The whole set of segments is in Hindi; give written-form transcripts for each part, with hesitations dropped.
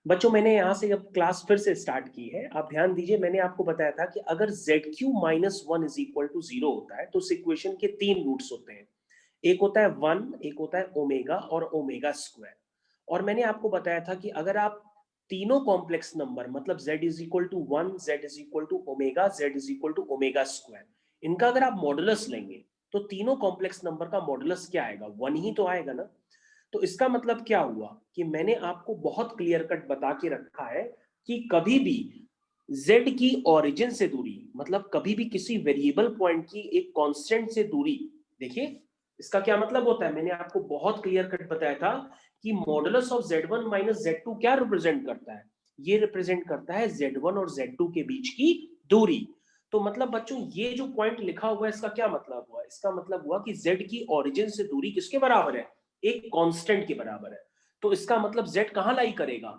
बच्चों मैंने यहाँ से अब क्लास फिर से स्टार्ट की है। आप ध्यान दीजिए, मैंने आपको बताया था कि अगर ZQ minus 1 is equal to 0 होता है तो उस इक्वेशन के 3 रूट्स होते हैं। एक होता है 1, एक होता है ओमेगा और ओमेगा स्क्वायर। और मैंने आपको बताया था कि अगर आप तीनों कॉम्प्लेक्स नंबर मतलब z is equal to 1, z is equal to omega, z is equal to omega square, इनका अगर आप मॉडुलस लेंगे तो तीनों कॉम्प्लेक्स नंबर का मॉडुलस क्या आएगा? 1 ही तो आएगा ना। तो इसका मतलब क्या हुआ कि मैंने आपको बहुत क्लियर कट बता के रखा है कि कभी भी z की ओरिजिन से दूरी, मतलब कभी भी किसी वेरिएबल पॉइंट की एक कांस्टेंट से दूरी, देखिए इसका क्या मतलब होता है, मैंने आपको बहुत क्लियर कट बताया था कि modulus of z1 minus z2 क्या रिप्रेजेंट करता है? ये रिप्रेजेंट करता है z1 और z2 के बीच की दूरी। तो मतलब बच्चों ये जो पॉइंट लिखा हुआ है इसका क्या मतलब हुआ? इसका मतलब हुआ कि z की ओरिजिन से दूरी किसके बराबर है? एक कांस्टेंट के बराबर है। तो इसका मतलब z कहां लाई करेगा?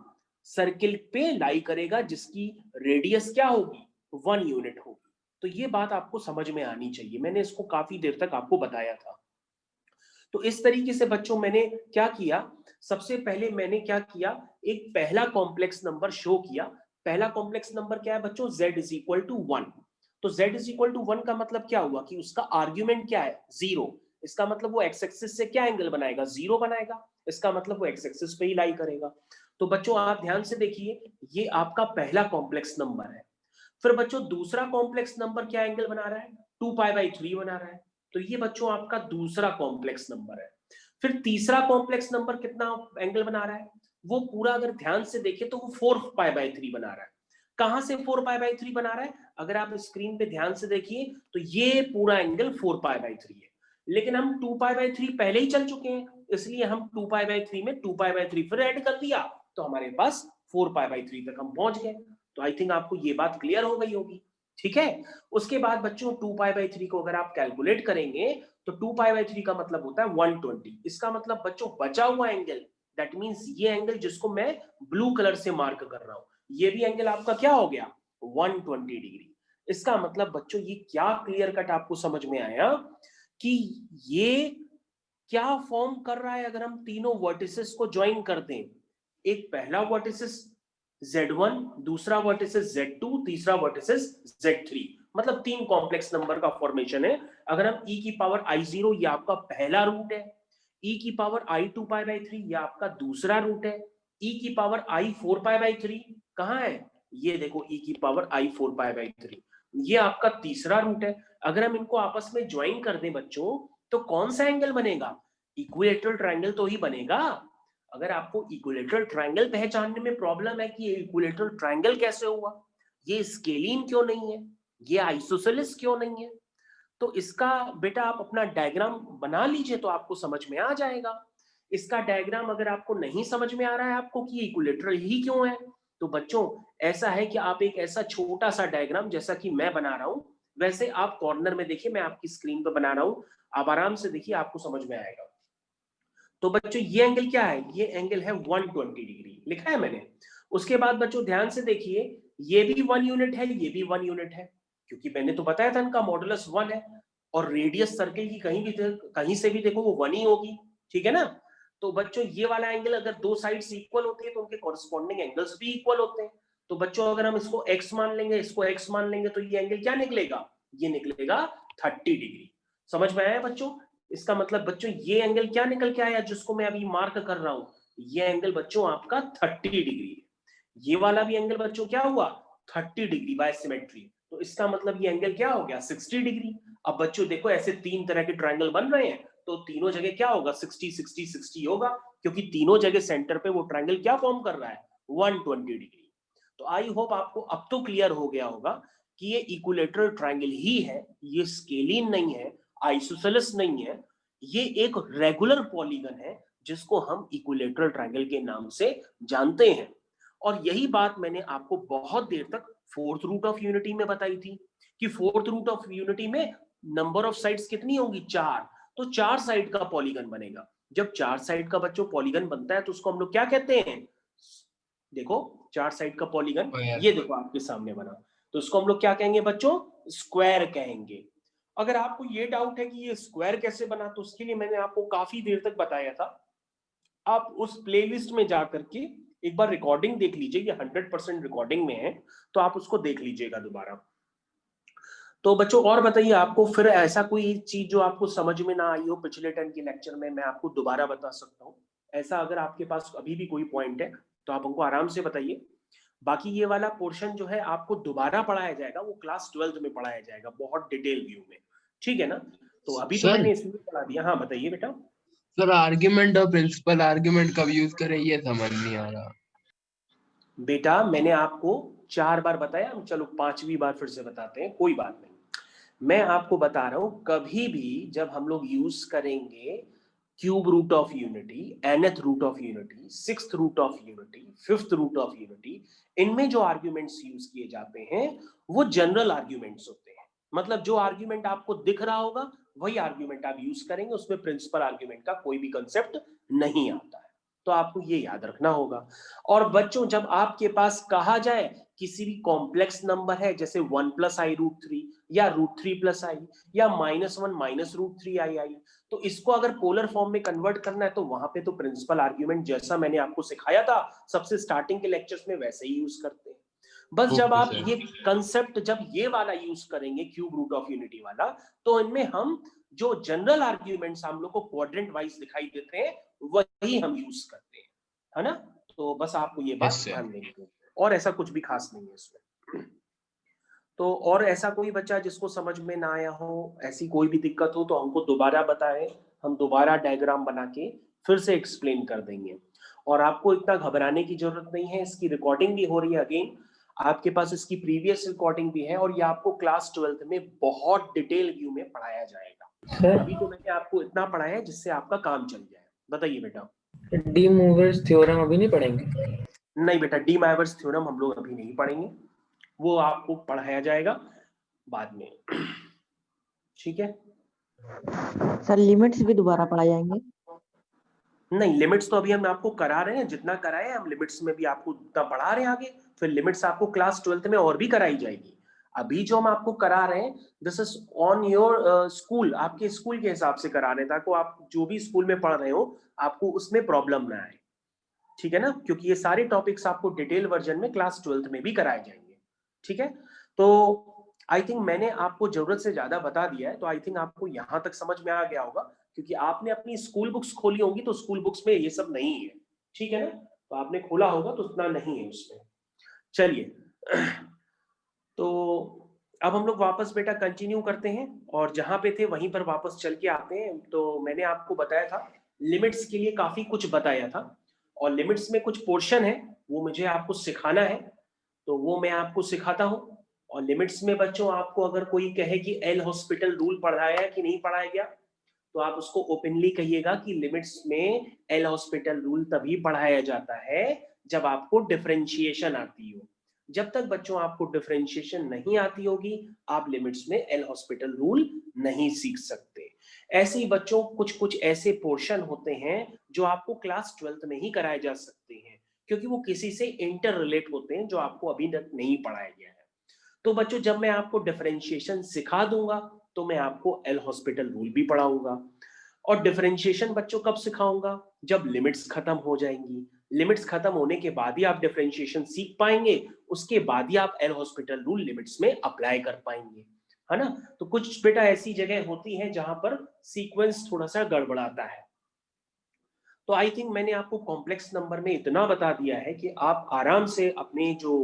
सर्किल पे लाई करेगा जिसकी रेडियस क्या होगी? 1 यूनिट होगी। तो ये बात आपको समझ में आनी चाहिए, मैंने इसको काफी देर तक आपको बताया था। तो इस तरीके से बच्चों मैंने क्या किया, सबसे पहले मैंने क्या किया, एक पहला कॉम्प्लेक्स नंबर शो किया। पहला कॉम्प्लेक्स नंबर क्या है बच्चों? z is equal to 1। तो z इज इक्वल टू 1 का मतलब क्या हुआ कि उसका आर्ग्यूमेंट क्या है? 0। इसका मतलब वो एक्स एक्सिस से क्या एंगल बनाएगा? 0 बनाएगा। इसका मतलब वो एक्स एक्सिस पे ही लाई करेगा। तो बच्चों आप ध्यान से देखिए, ये आपका पहला कॉम्प्लेक्स नंबर है। फिर बच्चों दूसरा कॉम्प्लेक्स नंबर क्या एंगल बना रहा है? 2π/3 बना रहा है। तो ये बच्चों आपका दूसरा कॉम्प्लेक्स नंबर है। फिर तीसरा कॉम्प्लेक्स नंबर कितना एंगल बना रहा है? वो पूरा अगर ध्यान से देखें तो वो 4π/3 बना रहा है। कहां से 4π/3 बना रहा है? अगर आप स्क्रीन पे ध्यान से देखिए तो ये पूरा एंगल 4π/3 है। लेकिन हम 2π/3 पहले ही चल चुके हैं, इसलिए हम 2π/3 में 2π/3 फिर ऐड कर दिया, तो हमारे पास 4π/3 तक हम पहुंच गए। तो आई थिंक आपको ये बात क्लियर हो गई होगी। ठीक है। उसके बाद बच्चों 2π/3 को अगर आप कैलकुलेट करेंगे तो 2π/3 का मतलब होता है 120। इसका मतलब बच्चों बचा हुआ एंगल, दैट मींस ये एंगल जिसको मैं ब्लू कलर से मार्क कर रहा हूं, ये भी एंगल आपका क्या हो गया? 120 डिग्री। इसका मतलब बच्चों ये क्या क्लियर कट आपको समझ में आया कि ये क्या फॉर्म कर रहा है? अगर हम तीनों वर्टिसेस को ज्वाइन कर दें, एक पहला वर्टिसेस Z1, दूसरा वर्टिसेस Z2, तीसरा वर्टिसेस Z3, मतलब तीन कॉम्प्लेक्स नंबर का फॉर्मेशन है। अगर हम e की पावर i0 ये आपका पहला रूट है, e की पावर i2π/3 ये आपका दूसरा रूट है, e की पावर i4π/3 कहां है? ये देखो e की पावर i4π/3 ये आपका तीसरा रूट है। अगर हम इनको आपस में ज्वाइन कर दें बच्चों तो कौन सा एंगल बनेगा? इक्विलेटरल ट्रायंगल तो ही बनेगा। अगर आपको इक्विलेटरल ट्रायंगल पहचानने में प्रॉब्लम है कि ये इक्विलेटरल ट्रायंगल कैसे हुआ, ये स्केलीन क्यों नहीं है, ये आइसोसेलेस क्यों नहीं है, तो इसका बेटा आप अपना डायग्राम बना लीजिए तो आपको समझ में आ जाएगा। इसका डायग्राम अगर आपको नहीं समझ में आ रहा है आपको कि इक्विलेटरल ही क्यों है, तो बच्चों ऐसा है कि आप एक ऐसा छोटा सा डायग्राम जैसा कि मैं बना रहा हूं वैसे आप कॉर्नर में देखिए, मैं आपकी स्क्रीन पर बना रहा हूं, आप आराम से देखिए आपको समझ में आएगा। तो बच्चों ये एंगल क्या है? ये एंगल है 120 डिग्री, लिखा है मैंने। उसके बाद बच्चों ध्यान से देखिए, ये भी 1 यूनिट है, ये भी 1 यूनिट है, क्योंकि मैंने तो बताया था इनका मॉडुलस 1 है। और रेडियस सर्किल की कहीं से भी देखो वो 1 ही होगी। ठीक है ना। तो बच्चों ये वाला एंगल अगर दो साइड्स इक्वल होती है तो उनके कॉरस्पॉन्डिंग एंगल्स भी इक्वल होते हैं। तो बच्चों अगर हम इसको x मान लेंगे, इसको x मान लेंगे, तो ये एंगल क्या निकलेगा? ये निकलेगा 30 डिग्री। समझ में आया बच्चों? इसका मतलब बच्चों ये एंगल क्या निकल के आया जिसको मैं अभी मार्क कर रहा हूं? ये एंगल बच्चों आपका 30 डिग्री है। ये वाला भी एंगल बच्चों क्या हुआ? 30 डिग्री बाय सिमेट्री। तो इसका मतलब ये एंगल क्या हो गया? 60 डिग्री। अब बच्चों देखो ऐसे तीन तरह के ट्रायंगल बन रहे हैं तो तीनों जगह क्या होगा? 60 60 60 होगा, क्योंकि तीनों जगह सेंटर पे वो ट्रायंगल क्या फॉर्म कर रहा है? 120 डिग्री। तो आई होप आपको अब तो क्लियर हो गया होगा कि ये इक्विलेटरल ट्रायंगल ही है, ये स्केलीन नहीं है, आइसोसेलेस नहीं है, ये एक रेगुलर पॉलीगन है जिसको हम इक्विलेटरल ट्रायंगल के नाम से जानते हैं। और यही बात मैंने आपको बहुत देर तक फोर्थ रूट ऑफ यूनिटी में बताई थी कि फोर्थ रूट ऑफ यूनिटी में नंबर ऑफ साइड्स कितनी होंगी? 4। तो 4 साइड का पॉलीगन बनेगा। जब 4 साइड का बच्चों पॉलीगन बनता है तो उसको हम लोग क्या कहते हैं? देखो 4 साइड का पॉलीगन, स्क्वायर। ये देखो आपके सामने बना, तो इसको हम लोग क्या कहेंगे बच्चों? स्क्वायर कहेंगे। अगर आपको ये डाउट है कि ये स्क्वायर कैसे बना, तो उसके लिए मैंने आपको काफी देर तक बताया था। आप उस प्लेलिस्ट में जा करके एक बार रिकॉर्डिंग देख लीजिए, ये 100% रिकॉर्डिंग में है, तो आप उसको देख लीजिएगा दोबारा। तो बच्चों और बताइए, आपको फिर ऐसा कोई चीज जो आपको समझ में ना आई हो पिछले 10 के लेक्चर में, मैं आपको दोबारा बता सकता हूँ। ऐसा अगर आपके पास अभी भी कोई पॉइंट है तो आप हमको आराम से बताइए। बाकी ये वाला पोर्शन जो है आपको दोबारा पढ़ाया जाएगा, वो क्लास 12th में पढ़ाया जाएगा बहुत डिटेल व्यू में, ठीक है ना। तो अभी तो सर मैंने इसलिए पढ़ा दिया। हाँ बताइए बेटा। सर आर्ग्यूमेंट और प्रिंसिपल आर्ग्यूमेंट कब यूज करें ये समझ नहीं आ रहा। बेटा मैंने आपको 4 बार बताया, चलो 5वीं बार फिर से बताते हैं, कोई बात नहीं। मैं आपको बता रहा हूं, कभी भी जब हम लोग यूज करेंगे cube root of unity, nth root of unity, 6th root of unity, 5th root of unity, इनमें जो आर्ग्यूमेंट्स यूज किए जाते हैं वो जनरल आर्ग्यूमेंट्स होते हैं। मतलब जो आर्ग्यूमेंट आपको दिख रहा होगा वही आर्ग्यूमेंट आप यूज करेंगे, उसमें प्रिंसिपल आर्ग्यूमेंट का कोई भी कंसेप्ट नहीं आता है। तो आपको ये याद रखना होगा। और बच्चों जब आपके पास कहा जाए किसी भी कॉम्प्लेक्स नंबर है, जैसे 1+i√3 या √3+i या -1 -√3i, तो इसको अगर पोलर फॉर्म में कन्वर्ट करना है तो वहां पे तो प्रिंसिपल आर्ग्यूमेंट जैसा मैंने आपको सिखाया था सबसे स्टार्टिंग के लेक्चर्स में वैसे ही यूज करते हैं। बस जब ओके आप सर। ये कंसेप्ट जब ये वाला यूज करेंगे क्यूब रूट ऑफ यूनिटी वाला, तो इनमें हम जो जनरल आर्ग्यूमेंट्स हम लोग को क्वाड्रेंट वाइज दिखाई देते हैं वही हम यूज करते हैं, है ना। तो बस आपको ये यस बात सर। ध्यान देनी है, और ऐसा कुछ भी खास नहीं है इसमें। तो और ऐसा कोई बच्चा जिसको समझ में ना आया हो, ऐसी कोई भी दिक्कत हो तो हमको दोबारा बताएं, हम दोबारा डायग्राम बना के फिर से एक्सप्लेन कर देंगे। और आपको इतना घबराने की जरूरत नहीं है, इसकी रिकॉर्डिंग भी हो रही है अगेन, आपके पास इसकी प्रीवियस रिकॉर्डिंग भी है, और ये आपको क्लास 12th में बहुत डिटेल व्यू में पढ़ाया जाएगा। अभी तो मैंने आपको इतना पढ़ाया है जिससे आपका काम चल जाए। बताइए बेटा। डी मूवर्स थ्योरम अभी नहीं पढ़ेंगे? नहीं बेटा, डी माइवर्स थ्योरम हम लोग अभी नहीं पढ़ेंगे, वो आपको पढ़ाया जाएगा बाद में, ठीक है। सर लिमिट्स भी दोबारा पढ़ाए जाएंगे? नहीं, लिमिट्स तो अभी हम आपको करा रहे हैं, जितना कराए हम लिमिट्स में भी आपको उतना पढ़ा रहे हैं आगे, फिर लिमिट्स आपको क्लास 12th में और भी कराई जाएगी। अभी जो हम आपको करा रहे हैं this is on your school, आपके स्कूल के हिसाब से करा रहे हैं ताकि आप जो भी स्कूल में पढ़ रहे हो आपको उसमें प्रॉब्लम ना आए, ठीक है ना, क्योंकि ये सारे टॉपिक्स आपको डिटेल वर्जन में क्लास 12th में भी कराए जाएंगे, ठीक है। तो आई थिंक मैंने आपको जरूरत से ज्यादा बता दिया है, तो आई थिंक आपको यहां तक समझ में आ गया होगा, क्योंकि आपने अपनी स्कूल बुक्स खोली होंगी तो स्कूल बुक्स में ये सब नहीं है, ठीक है ना। तो आपने खोला होगा तो उतना नहीं है उसमें। चलिए तो अब हम लोग वापस बेटा कंटिन्यू करते हैं, और जहां पे थे वहीं पर वापस चल के आते हैं। तो मैंने आपको बताया था लिमिट्स के लिए काफी कुछ बताया था, और लिमिट्स में कुछ पोर्शन है वो मुझे आपको सिखाना है, तो वो मैं आपको सिखाता हूँ। और लिमिट्स में बच्चों आपको अगर कोई कहे कि एल हॉस्पिटल रूल पढ़ाया कि नहीं पढ़ाया गया, तो आप उसको ओपनली कहिएगा कि लिमिट्स में एल हॉस्पिटल रूल तभी पढ़ाया जाता है जब आपको डिफरेंशिएशन आती हो। जब तक बच्चों आपको डिफरेंशिएशन नहीं आती होगी आप लिमिट्स में एल हॉस्पिटल रूल नहीं सीख सकते। ऐसे ही बच्चों कुछ कुछ ऐसे पोर्शन होते हैं जो आपको क्लास 12th में ही कराए जा सकते हैं, क्योंकि वो किसी से इंटर रिलेट होते हैं जो आपको अभी तक नहीं पढ़ाया गया है। तो बच्चों जब मैं आपको डिफरेंशिएशन सिखा दूंगा तो मैं आपको एल हॉस्पिटल रूल भी पढ़ाऊंगा। और डिफरेंशिएशन बच्चों कब सिखाऊंगा? जब लिमिट्स खत्म हो जाएंगी। लिमिट्स खत्म होने के बाद ही आप डिफरेंशिएशन सीख पाएंगे, उसके बाद ही आप एल हॉस्पिटल रूल लिमिट्स में अप्लाई कर पाएंगे, है ना। तो कुछ बेटा ऐसी जगह होती है जहां पर सीक्वेंस थोड़ा सा गड़बड़ाता है। तो आई थिंक मैंने आपको कॉम्प्लेक्स नंबर में इतना बता दिया है कि आप आराम से अपने जो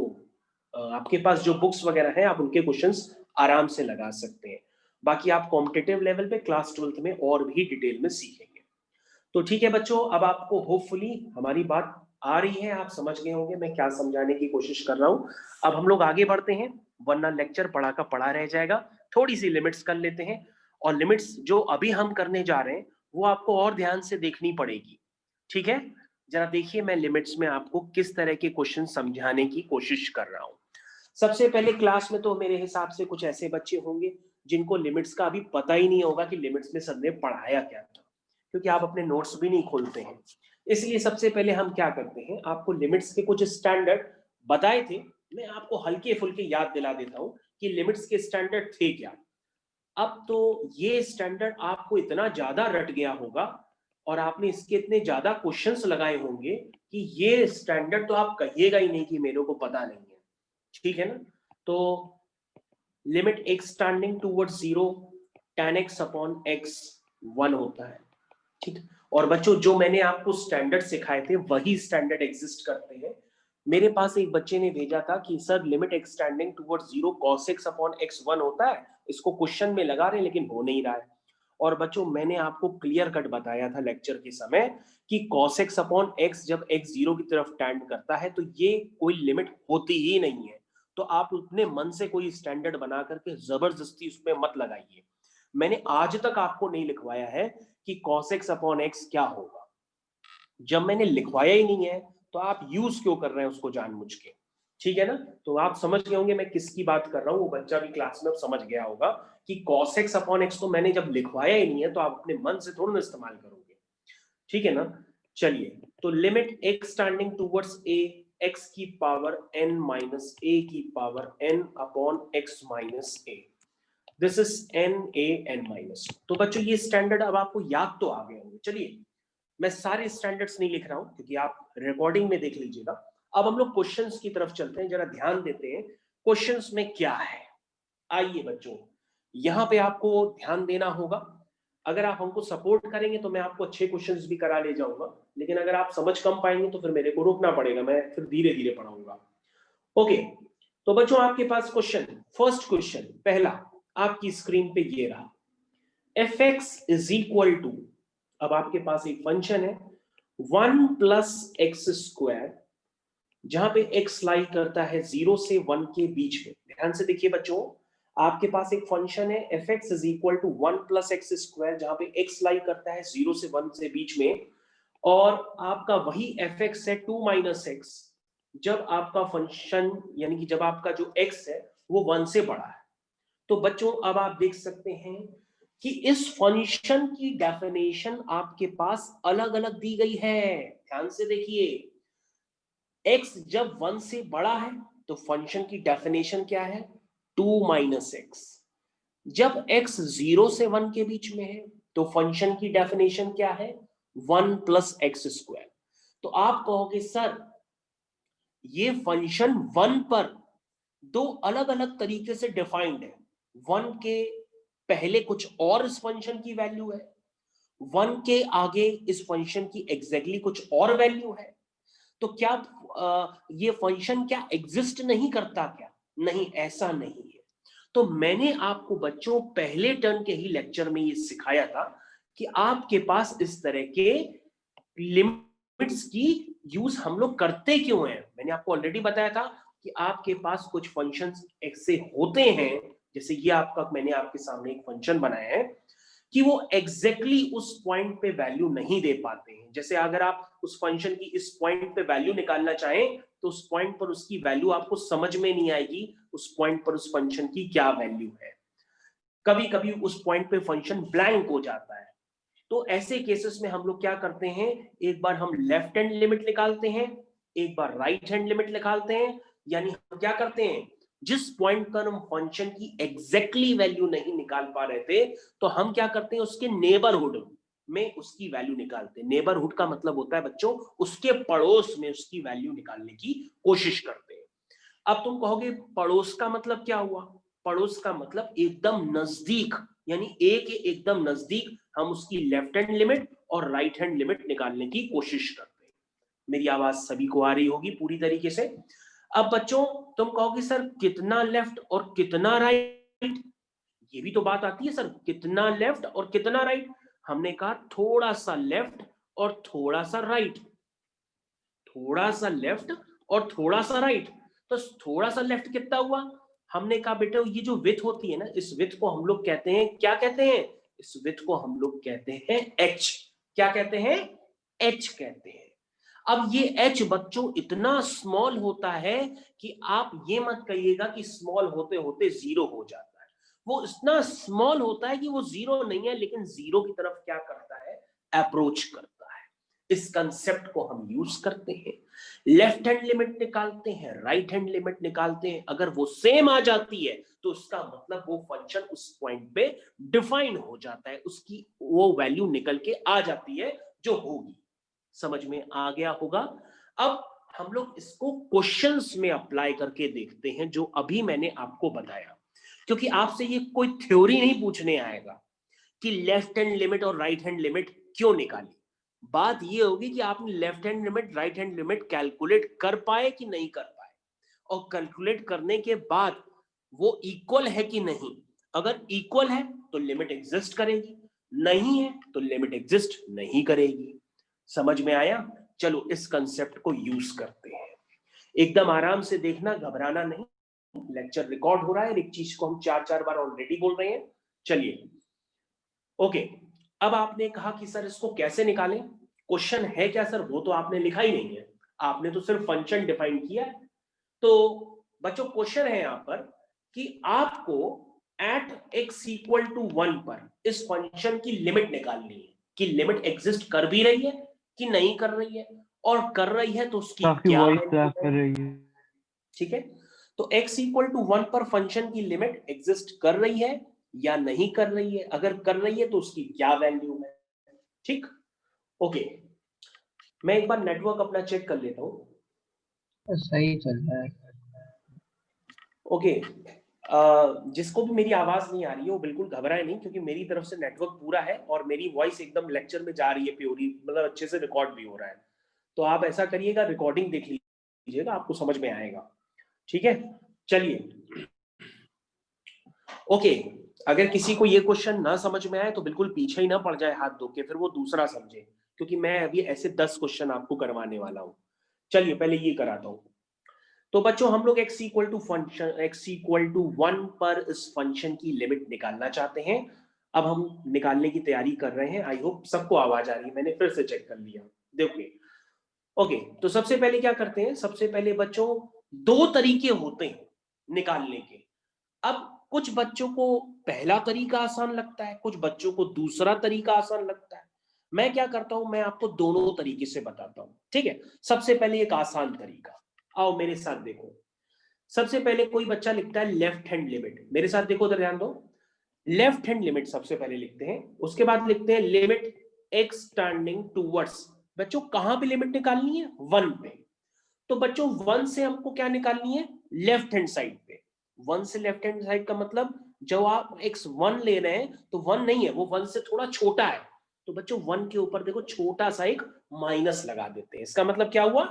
आपके पास जो बुक्स वगैरह हैं आप उनके क्वेश्चंस आराम से लगा सकते हैं। बाकी आप कॉम्पिटिटिव लेवल पे क्लास 12th में और भी डिटेल में सीखेंगे। तो ठीक है बच्चों, अब आपको होपफुली हमारी बात आ रही है, आप समझ गए होंगे मैं क्या समझाने की कोशिश कर रहा हूं। अब हम लोग आगे बढ़ते हैं, वरना लेक्चर पढ़ा का पढ़ा रह जाएगा। थोड़ी सी लिमिट्स कर लेते हैं, और लिमिट्स जो अभी हम करने जा रहे हैं वो आपको और ध्यान से देखनी पड़ेगी, ठीक है। जरा देखिए मैं लिमिट्स में आपको किस तरह के क्वेश्चन समझाने की कोशिश कर रहा हूं। सबसे पहले क्लास में तो मेरे हिसाब से कुछ ऐसे बच्चे होंगे जिनको लिमिट्स का अभी पता ही नहीं होगा कि लिमिट्स में सर ने पढ़ाया क्या था, क्योंकि आप अपने नोट्स भी नहीं खोलते हैं। इसलिए सबसे पहले हम क्या करते हैं, आपको लिमिट्स के कुछ स्टैंडर्ड बताए थे, मैं आपको हल्के फुल्के याद दिला देता हूं कि लिमिट्स के स्टैंडर्ड थे क्या। अब तो ये स्टैंडर्ड आपको इतना ज्यादा रट गया होगा और आपने इसके इतने ज्यादा क्वेश्चंस लगाए होंगे कि ये स्टैंडर्ड तो आप कहिएगा ही नहीं कि मेरे को पता नहीं है, ठीक है ना। तो limit x standing towards 0 tan x upon x 1 होता है, ठीक। और बच्चों जो मैंने आपको स्टैंडर्ड सिखाए थे वही स्टैंडर्ड एग्जिस्ट करते हैं। मेरे पास एक बच्चे ने भेजा था कि sir limit x standing towards 0 cos x upon x 1 होता है, इसको क्वेश्चन में लगा रहे हैं लेकिन हो नहीं रहा है। और बच्चों मैंने आपको क्लियर कट बताया था लेक्चर के समय कि cos x अपॉन x जब x 0 की तरफ टेंड करता है तो ये कोई लिमिट होती ही नहीं है। तो आप अपने मन से कोई स्टैंडर्ड बना करके जबरदस्ती उसमें मत लगाइए। मैंने आज तक आपको नहीं लिखवाया है कि cos x अपॉन x क्या होगा। जब मैंने लिखवाया ही नहीं है तो आप यूज क्यों कर रहे हैं उसको जानबूझ के, ठीक है ना। तो आप समझ गए होंगे मैं किसकी बात कर रहा हूं, वो बच्चा भी क्लास में अब समझ गया होगा कि cos x अपॉन x तो मैंने जब लिखवाया ही नहीं है तो आप अपने मन से थोड़ा ना इस्तेमाल करोगे, ठीक है ना। चलिए तो limit x standing towards a x की पावर n माइनस a की power n upon x minus a, this is n a n minus. तो बच्चों ये स्टैंडर्ड अब आपको याद तो आ गए होंगे। चलिए मैं सारे स्टैंडर्ड्स नहीं लिख रहा हूं क्योंकि आप रिकॉर्डिंग में देख लीजिएगा। अब हम लोग क्वेश्चंस की तरफ चलते हैं, जरा ध्यान देते हैं क्वेश्चंस में क्या है। आइए बच्चों यहां पे आपको ध्यान देना होगा। अगर आप हमको सपोर्ट करेंगे तो मैं आपको अच्छे क्वेश्चंस भी करा ले जाऊंगा, लेकिन अगर आप समझ कम पाएंगे तो फिर मेरे को रुकना पड़ेगा, मैं फिर धीरे धीरे पढ़ाऊंगा। ओके तो बच्चों आपके पास क्वेश्चन, फर्स्ट क्वेश्चन पहला आपकी स्क्रीन पे ये रहा, fx इज इक्वल टू, अब आपके पास एक फंक्शन है 1 प्लस एक्स स्क्वायर जहां पे x लाई करता है 0 से 1 के बीच में। ध्यान से देखिए बच्चों, आपके पास एक फंक्शन है fx is equal to 1 plus x square जहां पे x लाई करता है 0 से 1 से बीच में, और आपका वही fx है 2 माइनस एक्स जब आपका फंक्शन यानी कि जब आपका जो x है वो 1 से बड़ा है। तो बच्चों अब आप देख सकते हैं कि इस फंक्शन की डेफिनेशन आपके पास अलग अलग दी गई है। ध्यान से देखिए, x जब 1 से बड़ा है तो फंक्शन की डेफिनेशन क्या है 2 माइनस एक्स, जब x 0 से 1 के बीच में है तो फंक्शन की डेफिनेशन क्या है 1 प्लस एक्स स्क्वायर। तो आप कहोगे सर ये फंक्शन 1 पर दो अलग अलग तरीके से डिफाइंड है, 1 के पहले कुछ और इस फंक्शन की वैल्यू है, 1 के आगे इस फंक्शन की एग्जैक्टली कुछ और वैल्यू है, तो क्या ये फंक्शन क्या एग्जिस्ट नहीं करता क्या? नहीं, ऐसा नहीं है। तो मैंने आपको बच्चों पहले टर्म के ही लेक्चर में ये सिखाया था कि आपके पास इस तरह के लिमिट्स की यूज हम लोग करते क्यों हैं। मैंने आपको ऑलरेडी बताया था कि आपके पास कुछ फंक्शंस ऐसे होते हैं, जैसे ये आपका मैंने आपके सामने एक फंक्शन बनाया है कि वो एग्जैक्टली उस पॉइंट पे वैल्यू नहीं दे पाते हैं। जैसे अगर आप उस फंक्शन की इस पॉइंट पे वैल्यू निकालना चाहें तो उस पॉइंट पर उसकी वैल्यू आपको समझ में नहीं आएगी, उस पॉइंट पर उस फंक्शन की क्या वैल्यू है। कभी कभी उस पॉइंट पे फंक्शन ब्लैंक हो जाता है। तो ऐसे केसेस में हम लोग क्या करते हैं, एक बार हम लेफ्ट हैंड लिमिट निकालते हैं, एक बार राइट हैंड लिमिट निकालते हैं। यानी हम क्या करते हैं, जिस पॉइंट पर हम फंक्शन की एग्जैक्टली वैल्यू नहीं निकाल पा रहे थे तो हम क्या करते हैं उसके नेबरहुड में उसकी वैल्यू निकालते हैं। नेबरहुड का मतलब होता है बच्चों उसके पड़ोस में उसकी वैल्यू निकालने की कोशिश करते हैं। अब तुम कहोगे पड़ोस का मतलब क्या हुआ, पड़ोस का मतलब एकदम नजदीक, यानी ए के एकदम नजदीक हम उसकी लेफ्ट हैंड लिमिट और राइट हैंड लिमिट निकालने की कोशिश करते हैं। मेरी आवाज सभी को आ रही होगी पूरी तरीके से। अब बच्चों तुम कहोगे सर कितना लेफ्ट और कितना राइट, ये भी तो बात आती है सर, कितना लेफ्ट और कितना राइट। हमने कहा थोड़ा सा लेफ्ट और थोड़ा सा राइट, थोड़ा सा लेफ्ट और थोड़ा सा राइट। तो थोड़ा सा लेफ्ट कितना हुआ, हमने कहा बेटा ये जो विड्थ होती है ना, इस विड्थ को हम लोग कहते हैं, क्या कहते हैं, इस विड्थ को हम लोग कहते हैं h। क्या कहते हैं, h कहते हैं। अब ये h बच्चों इतना स्मॉल होता है कि आप ये मत कहिएगा कि स्मॉल होते होते जीरो हो जाता है। वो इतना स्मॉल होता है कि वो जीरो नहीं है, लेकिन जीरो की तरफ क्या करता है, अप्रोच करता है। इस कंसेप्ट को हम यूज करते हैं, लेफ्ट हैंड लिमिट निकालते हैं, राइट हैंड लिमिट निकालते हैं। अगर वो सेम आ जाती है तो उसका मतलब वो फंक्शन उस पॉइंट पे डिफाइन हो जाता है, उसकी वो वैल्यू निकल के आ जाती है जो होगी। समझ में आ गया होगा। अब हम लोग इसको क्वेश्चंस में अप्लाई करके देखते हैं जो अभी मैंने आपको बताया, क्योंकि आपसे ये कोई थ्योरी नहीं पूछने आएगा कि लेफ्ट हैंड लिमिट और राइट हैंड लिमिट क्यों निकाली। बात ये होगी कि आपने left hand limit right hand limit calculate कर पाए कि नहीं कर पाए, और कैलकुलेट करने के बाद वो इक्वल है कि नहीं। अगर इक्वल है तो लिमिट एग्जिस्ट करेगी, नहीं है तो लिमिट एग्जिस्ट नहीं करेगी। समझ में आया? चलो इस कंसेप्ट को यूज करते हैं। एकदम आराम से देखना, घबराना नहीं। लेक्चर रिकॉर्ड हो रहा है, एक चीज को हम 4-4 बार ऑलरेडी बोल रहे हैं। चलिए ओके, अब आपने कहा कि सर इसको कैसे निकालें, क्वेश्चन है क्या सर, वो तो आपने लिखा ही नहीं है, आपने तो सिर्फ फंक्शन डिफाइन किया है। तो बच्चों क्वेश्चन है यहां पर कि आपको एट x इक्वल टू 1 पर इस फंक्शन की लिमिट निकालनी है कि लिमिट एग्जिस्ट कर भी रही है कि नहीं कर रही है, और कर रही है तो उसकी क्या वैल्यू कर रही है। ठीक है, तो x इक्वल टू 1 पर फंक्शन की लिमिट एग्जिस्ट कर रही है या नहीं कर रही है, अगर कर रही है तो उसकी क्या वैल्यू है। ठीक, ओके, मैं एक बार नेटवर्क अपना चेक कर लेता हूं। सही चल रहा है। ओके, जिसको भी मेरी आवाज नहीं आ रही है वो बिल्कुल घबराए नहीं, क्योंकि मेरी तरफ से नेटवर्क पूरा है और मेरी वॉइस एकदम लेक्चर में जा रही है प्योरी, मतलब अच्छे से रिकॉर्ड भी हो रहा है। तो आप ऐसा करिएगा, रिकॉर्डिंग देख लीजिएगा, आपको समझ में आएगा। ठीक है, चलिए ओके, अगर किसी को ये क्वेश्चन ना समझ में आए तो बिल्कुल पीछे ही ना पड़ जाए हाथ धो के, फिर वो दूसरा समझे, क्योंकि मैं अभी ऐसे 10 क्वेश्चन आपको करवाने वाला हूं। चलिए पहले ये कराता हूं। तो बच्चों हम लोग x equal to function x equal to 1 पर इस फंक्शन की लिमिट निकालना चाहते हैं। अब हम निकालने की तैयारी कर रहे हैं। आई होप सबको आवाज आ रही है, मैंने फिर से चेक कर लिया। देखिए ओके, तो सबसे पहले क्या करते हैं, सबसे पहले बच्चों 2 तरीके होते हैं निकालने के। अब कुछ बच्चों को पहला तरीका आसान लगता है, कुछ बच्चों को दूसरा तरीका आसान लगता है। मैं क्या करता हूं, मैं आपको दोनों तरीके से बताता हूं। ठीक है, सबसे पहले एक आसान तरीका, आओ मेरे साथ देखो। सबसे पहले कोई बच्चा लिखता है लेफ्ट हैंड लिमिट, मेरे साथ देखो, उधर ध्यान दो। लेफ्ट हैंड लिमिट सबसे पहले लिखते हैं, उसके बाद लिखते हैं लिमिट x टर्निंग टूवर्ड्स। बच्चों कहां पे लिमिट निकालनी है, 1 पे। तो बच्चों 1 से हमको क्या निकालनी है, लेफ्ट हैंड साइड पे। 1 से लेफ्ट हैंड साइड का मतलब जब आप x1 ले रहे हैं तो 1 नहीं है, वो 1 से थोड़ा छोटा है। तो बच्चों 1 के ऊपर देखो छोटा सा एक माइनस लगा देते हैं। इसका मतलब क्या हुआ,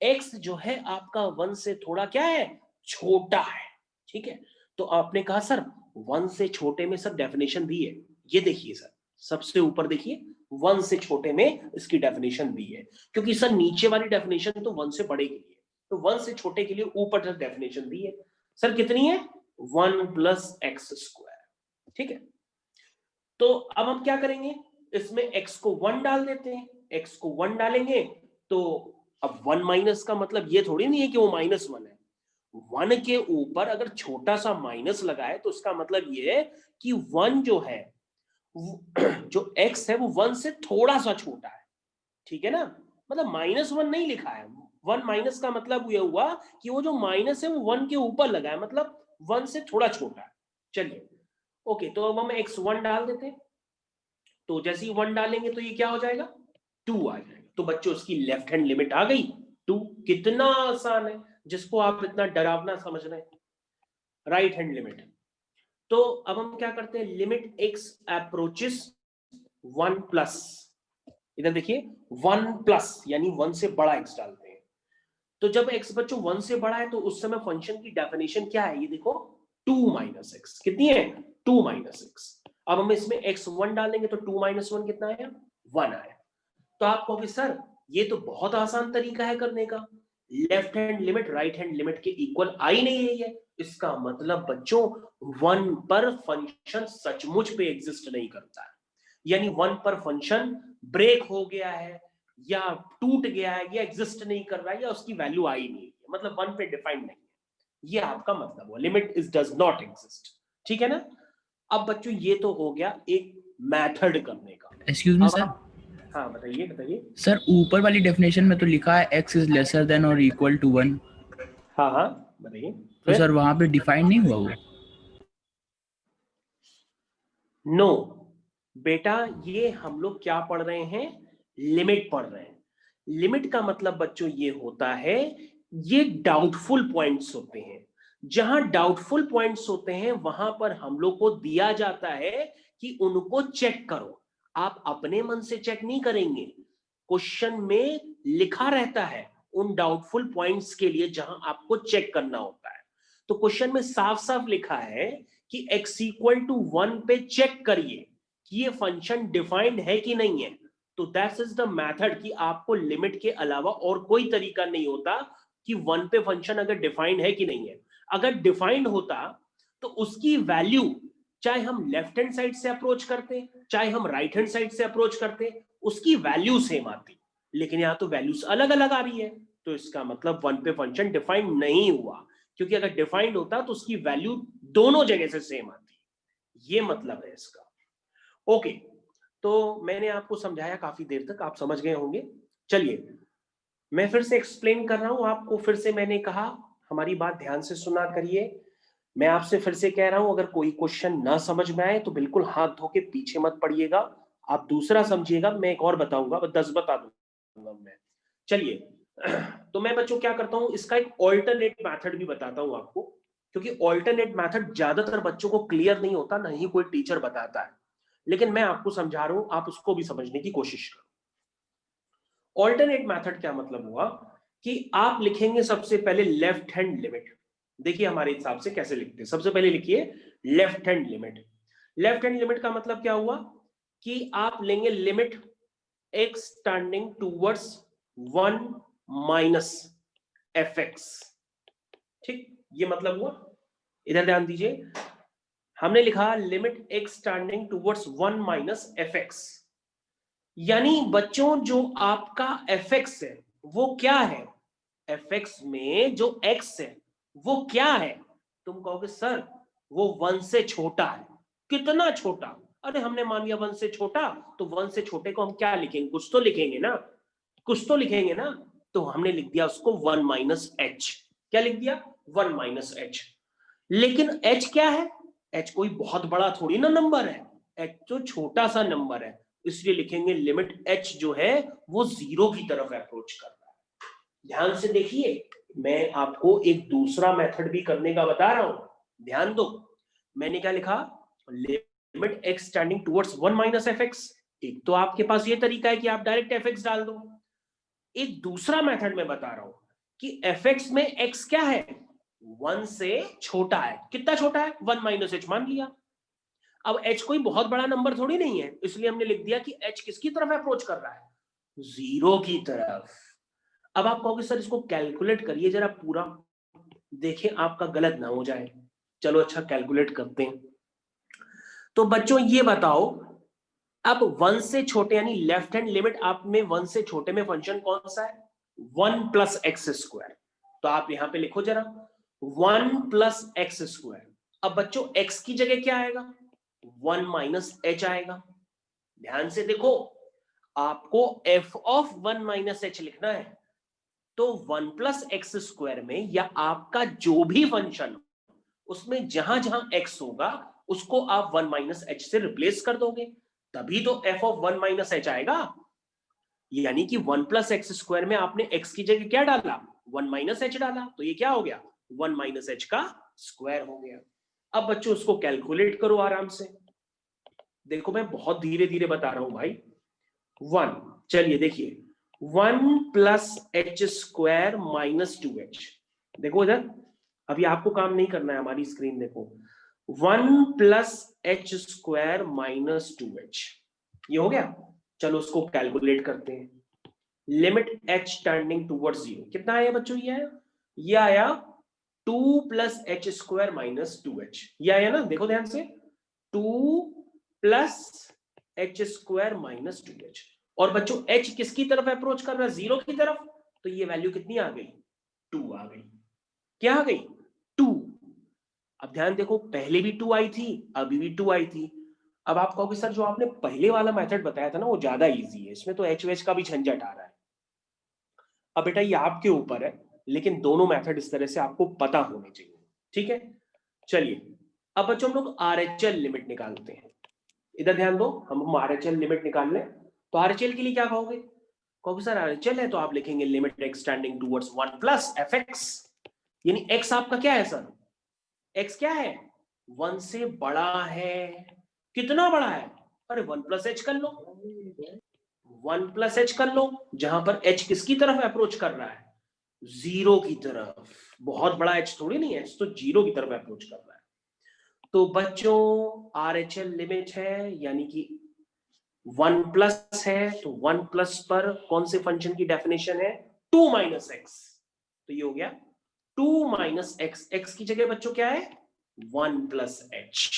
x जो है आपका 1 से थोड़ा क्या है, छोटा है। ठीक है, तो आपने कहा सर 1 से छोटे में सर डेफिनेशन दी है, ये देखिए सर सबसे ऊपर देखिए 1 से छोटे में इसकी डेफिनेशन दी है, क्योंकि सर नीचे वाली डेफिनेशन तो 1 से बड़े के लिए, तो 1 से छोटे के लिए ऊपर तक डेफिनेशन दी है। सर कितनी है, 1 प्लस एक्स स्क्वायर। ठीक है, तो अब हम क्या करेंगे, इसमें x को 1 डाल देते हैं। x को 1 डालेंगे तो अब 1 माइनस का मतलब ये थोड़ी नहीं है कि वो -1 है। 1 के ऊपर अगर छोटा सा माइनस लगाए तो उसका मतलब ये है कि 1 जो है जो x है वो 1 से थोड़ा सा छोटा है। ठीक है ना, मतलब -1 नहीं लिखा है। 1 माइनस का मतलब ये हुआ कि वो जो माइनस है वो 1 के ऊपर लगा है, मतलब 1 से थोड़ा छोटा है। चलिए ओके, तो अब हम x1 डाल देते हैं। तो जैसे ही 1 डालेंगे तो ये क्या हो जाएगा, 2 आ जाएगा। तो बच्चों उसकी लेफ्ट हैंड लिमिट आ गई 2। कितना आसान है, जिसको आप इतना डरावना समझ रहे हैं। राइट हैंड लिमिट, तो अब हम क्या करते हैं, लिमिट x अप्रोचेस 1 प्लस, इधर देखिए 1 प्लस यानी 1 से बड़ा x डालते हैं। तो जब x बच्चों 1 से बड़ा है तो उस समय फंक्शन की डेफिनेशन क्या है, ये देखो 2 माइनस एक्स। कितनी है, 2 माइनस एक्स। अब हम इसमें x1 डालेंगे तो 2 माइनस 1 कितना आया, 1 आया। तो आप कहोगे सर ये तो बहुत आसान तरीका है करने का, left hand limit right hand limit के इक्वल आ ही नहीं रही है। इसका मतलब बच्चों 1 पर फंक्शन सचमुच पे एग्जिस्ट नहीं करता है, यानी 1 पर फंक्शन ब्रेक हो गया है या टूट गया है या एग्जिस्ट नहीं कर रहा है या उसकी वैल्यू आई नहीं है, मतलब 1 पे डिफाइंड नहीं है। ये आपका मतलब हुआ, limit is does not exist. ठीक है ना। अब बच्चों ये तो हो गया एक मेथड करने का। Excuse me sir. हाँ बताइए बताइए। सर ऊपर वाली डेफिनेशन में तो लिखा है x इज लेसर देन और इक्वल टू 1, हाँ हाँ बताइए। तो सर वहां पे डिफाइन नहीं हुआ वो? नो बेटा, ये हम लोग क्या पढ़ रहे हैं, लिमिट पढ़ रहे हैं। लिमिट का मतलब बच्चों ये होता है, ये डाउटफुल पॉइंट्स होते हैं। जहां डाउटफुल पॉइंट्स होते हैं वहां पर हम लोग को दिया जाता है कि उनको चेक करो। आप अपने मन से चेक नहीं करेंगे, क्वेश्चन में लिखा रहता है उन डाउटफुल पॉइंट्स के लिए जहां आपको चेक करना होता है। तो क्वेश्चन में साफ साफ लिखा है कि x इक्वल टू 1 पे चेक करिए कि ये फंक्शन डिफाइंड है कि नहीं है। तो दैट इज द मेथड कि आपको लिमिट के अलावा और कोई तरीका नहीं होता कि 1 पे फंक्शन अगर डिफाइंड है कि नहीं है। अगर डिफाइंड होता तो उसकी वैल्यू चाहे हम लेफ्ट हैंड साइड से अप्रोच करते चाहे हम राइट हैंड साइड से अप्रोच करते, उसकी वैल्यू सेम आती। लेकिन यहां तो वैल्यूज अलग अलग आ रही है, तो इसका मतलब 1 पे फंक्शन डिफाइंड नहीं हुआ, क्योंकि अगर डिफाइंड होता तो उसकी वैल्यू दोनों जगह से सेम आती। ये मतलब है इसका। ओके, तो मैंने आपको समझाया काफी देर तक, आप समझ गए होंगे। चलिए मैं फिर से एक्सप्लेन कर रहा हूं आपको। फिर से मैंने कहा हमारी बात ध्यान से सुना करिए। मैं आपसे फिर से कह रहा हूं, अगर कोई क्वेश्चन ना समझ में आए तो बिल्कुल हाथ धो के पीछे मत पड़िएगा, आप दूसरा समझिएगा। मैं एक और बताऊंगा, 10 बता दूंगा मैं। चलिए तो मैं बच्चों क्या करता हूं, इसका एक ऑल्टरनेट मेथड भी बताता हूं आपको, क्योंकि ऑल्टरनेट मेथड ज्यादातर बच्चों को क्लियर नहीं होता, ना ही कोई टीचर बताता है, लेकिन मैं आपको समझा रहा हूं, आप उसको भी समझने की कोशिश करो। ऑल्टरनेट मेथड क्या मतलब हुआ कि आप लिखेंगे सबसे पहले लेफ्ट हैंड लिमिट। देखिए हमारे हिसाब से कैसे लिखते हैं, सबसे पहले लिखिए left hand limit. Left hand limit का मतलब क्या हुआ कि आप लेंगे limit x tending towards 1 minus fx। ठीक, ये मतलब हुआ। इधर ध्यान दीजिए, हमने लिखा limit x tending towards 1 minus fx, यानी बच्चों जो आपका fx है वो क्या है, fx में जो x है वो क्या है। तुम कहोगे सर वो 1 से छोटा है। कितना छोटा? अरे हमने मान लिया 1 से छोटा, तो 1 से छोटे को हम क्या लिखेंगे, कुछ तो लिखेंगे ना, कुछ तो लिखेंगे ना। तो हमने लिख दिया उसको 1 माइनस एच। क्या लिख दिया? 1 माइनस एच। लेकिन h क्या है? h कोई बहुत बड़ा थोड़ी ना नंबर है, h तो छोटा सा नंबर है, इसलिए लिखेंगे लिमिट h जो है वो 0 की तरफ अप्रोच कर रहा है। ध्यान से देखिए, मैं आपको एक दूसरा मेथड भी करने का बता रहा हूं, ध्यान दो। मैंने क्या लिखा, limit x tending towards 1 minus fx। एक तो आपके पास ये तरीका है कि आप डायरेक्ट fx डाल दो, एक दूसरा मेथड मैं बता रहा हूं कि fx में x क्या है, 1 से छोटा है। कितना छोटा है? 1 माइनस एच मान लिया। अब h कोई बहुत बड़ा नंबर थोड़ी नहीं है, इसलिए हमने लिख दिया कि h किसकी तरफ अप्रोच कर रहा है, 0 की तरफ। अब आप कहोगे सर इसको कैलकुलेट करिए जरा पूरा, देखें आपका गलत ना हो जाए। चलो अच्छा कैलकुलेट करते हैं। तो बच्चों ये बताओ, अब 1 से छोटे यानी लेफ्ट हैंड लिमिट आप में 1 से छोटे में फंक्शन कौन सा है, 1 प्लस एक्स स्क्वायर। तो आप यहां पे लिखो जरा 1 प्लस एक्स स्क्वायर। अब बच्चों x की जगह क्या आएगा, 1 माइनस एच आएगा। ध्यान से देखो, आपको f ऑफ 1 माइनस एच लिखना है, तो 1 प्लस एक्स स्क्वायर में या आपका जो भी फंक्शन उसमें जहां जहां x होगा उसको आप 1 माइनस एच से रिप्लेस कर दोगे, तभी तो f ऑफ 1 माइनस एच आएगा। यानी कि 1 प्लस एक्स स्क्वायर में आपने x की जगह क्या डाला, 1 माइनस एच डाला, तो ये क्या हो गया, 1 माइनस एच का स्क्वायर हो गया। अब बच्चों उसको कैलकुलेट करो आराम से। देखो मैं बहुत धीरे धीरे बता रहा हूं भाई। 1, चलिए देखिए 1 plus H square minus 2h। देखो इधर, अभी आपको काम नहीं करना है, हमारी स्क्रीन देखो। 1 plus H square minus 2h, ये हो गया। चलो उसको कैलकुलेट करते हैं। लिमिट h टेंडिंग टुवर्ड्स 0 कितना आया बच्चों, ये आया 2 plus H square minus 2h। ये आया ना, देखो ध्यान से, 2 plus H square minus 2h। और बच्चों h किसकी तरफ अप्रोच कर रहा है, 0 की तरफ, तो ये वैल्यू कितनी आ गई, 2 आ गई। क्या आ गई, 2। अब ध्यान देखो, पहले भी 2 आई थी, अभी भी 2 आई थी। अब आप कहोगे सर जो आपने पहले वाला मेथड बताया था ना वो ज्यादा इजी है, इसमें तो एच वेच का भी झंझट आ रहा है। अब बेटा ये आपके ऊपर है, लेकिन दोनों मेथड इस तरह से आपको पता होने चाहिए, ठीक है। चलिए अब बच्चों हम लोग आरएचएल लिमिट निकालते हैं। इधर ध्यान दो, हम आरएचएल लिमिट निकाल लें। तो आरएचएल के लिए क्या कहोगे, कहोगे सर RHL है तो आप लिखेंगे limit x tending towards 1 plus fx, यानी x आपका क्या है सर, x क्या है 1 से बड़ा है, कितना बड़ा है, अरे 1 प्लस h कर लो, 1 प्लस h कर लो, जहां पर h किसकी तरफ अप्रोच कर रहा है, 0 की तरफ, बहुत बड़ा h थोड़ी नहीं है, h तो 0 की तरफ अप्रोच कर रहा है। तो बच्चों RHL लिमिट है, यानी कि 1 प्लस है, तो 1 प्लस पर कौन से फंक्शन की डेफिनेशन है, 2 माइनस एक्स, तो ये हो गया 2 माइनस एक्स, एक्स की जगह बच्चों क्या है 1 प्लस एच,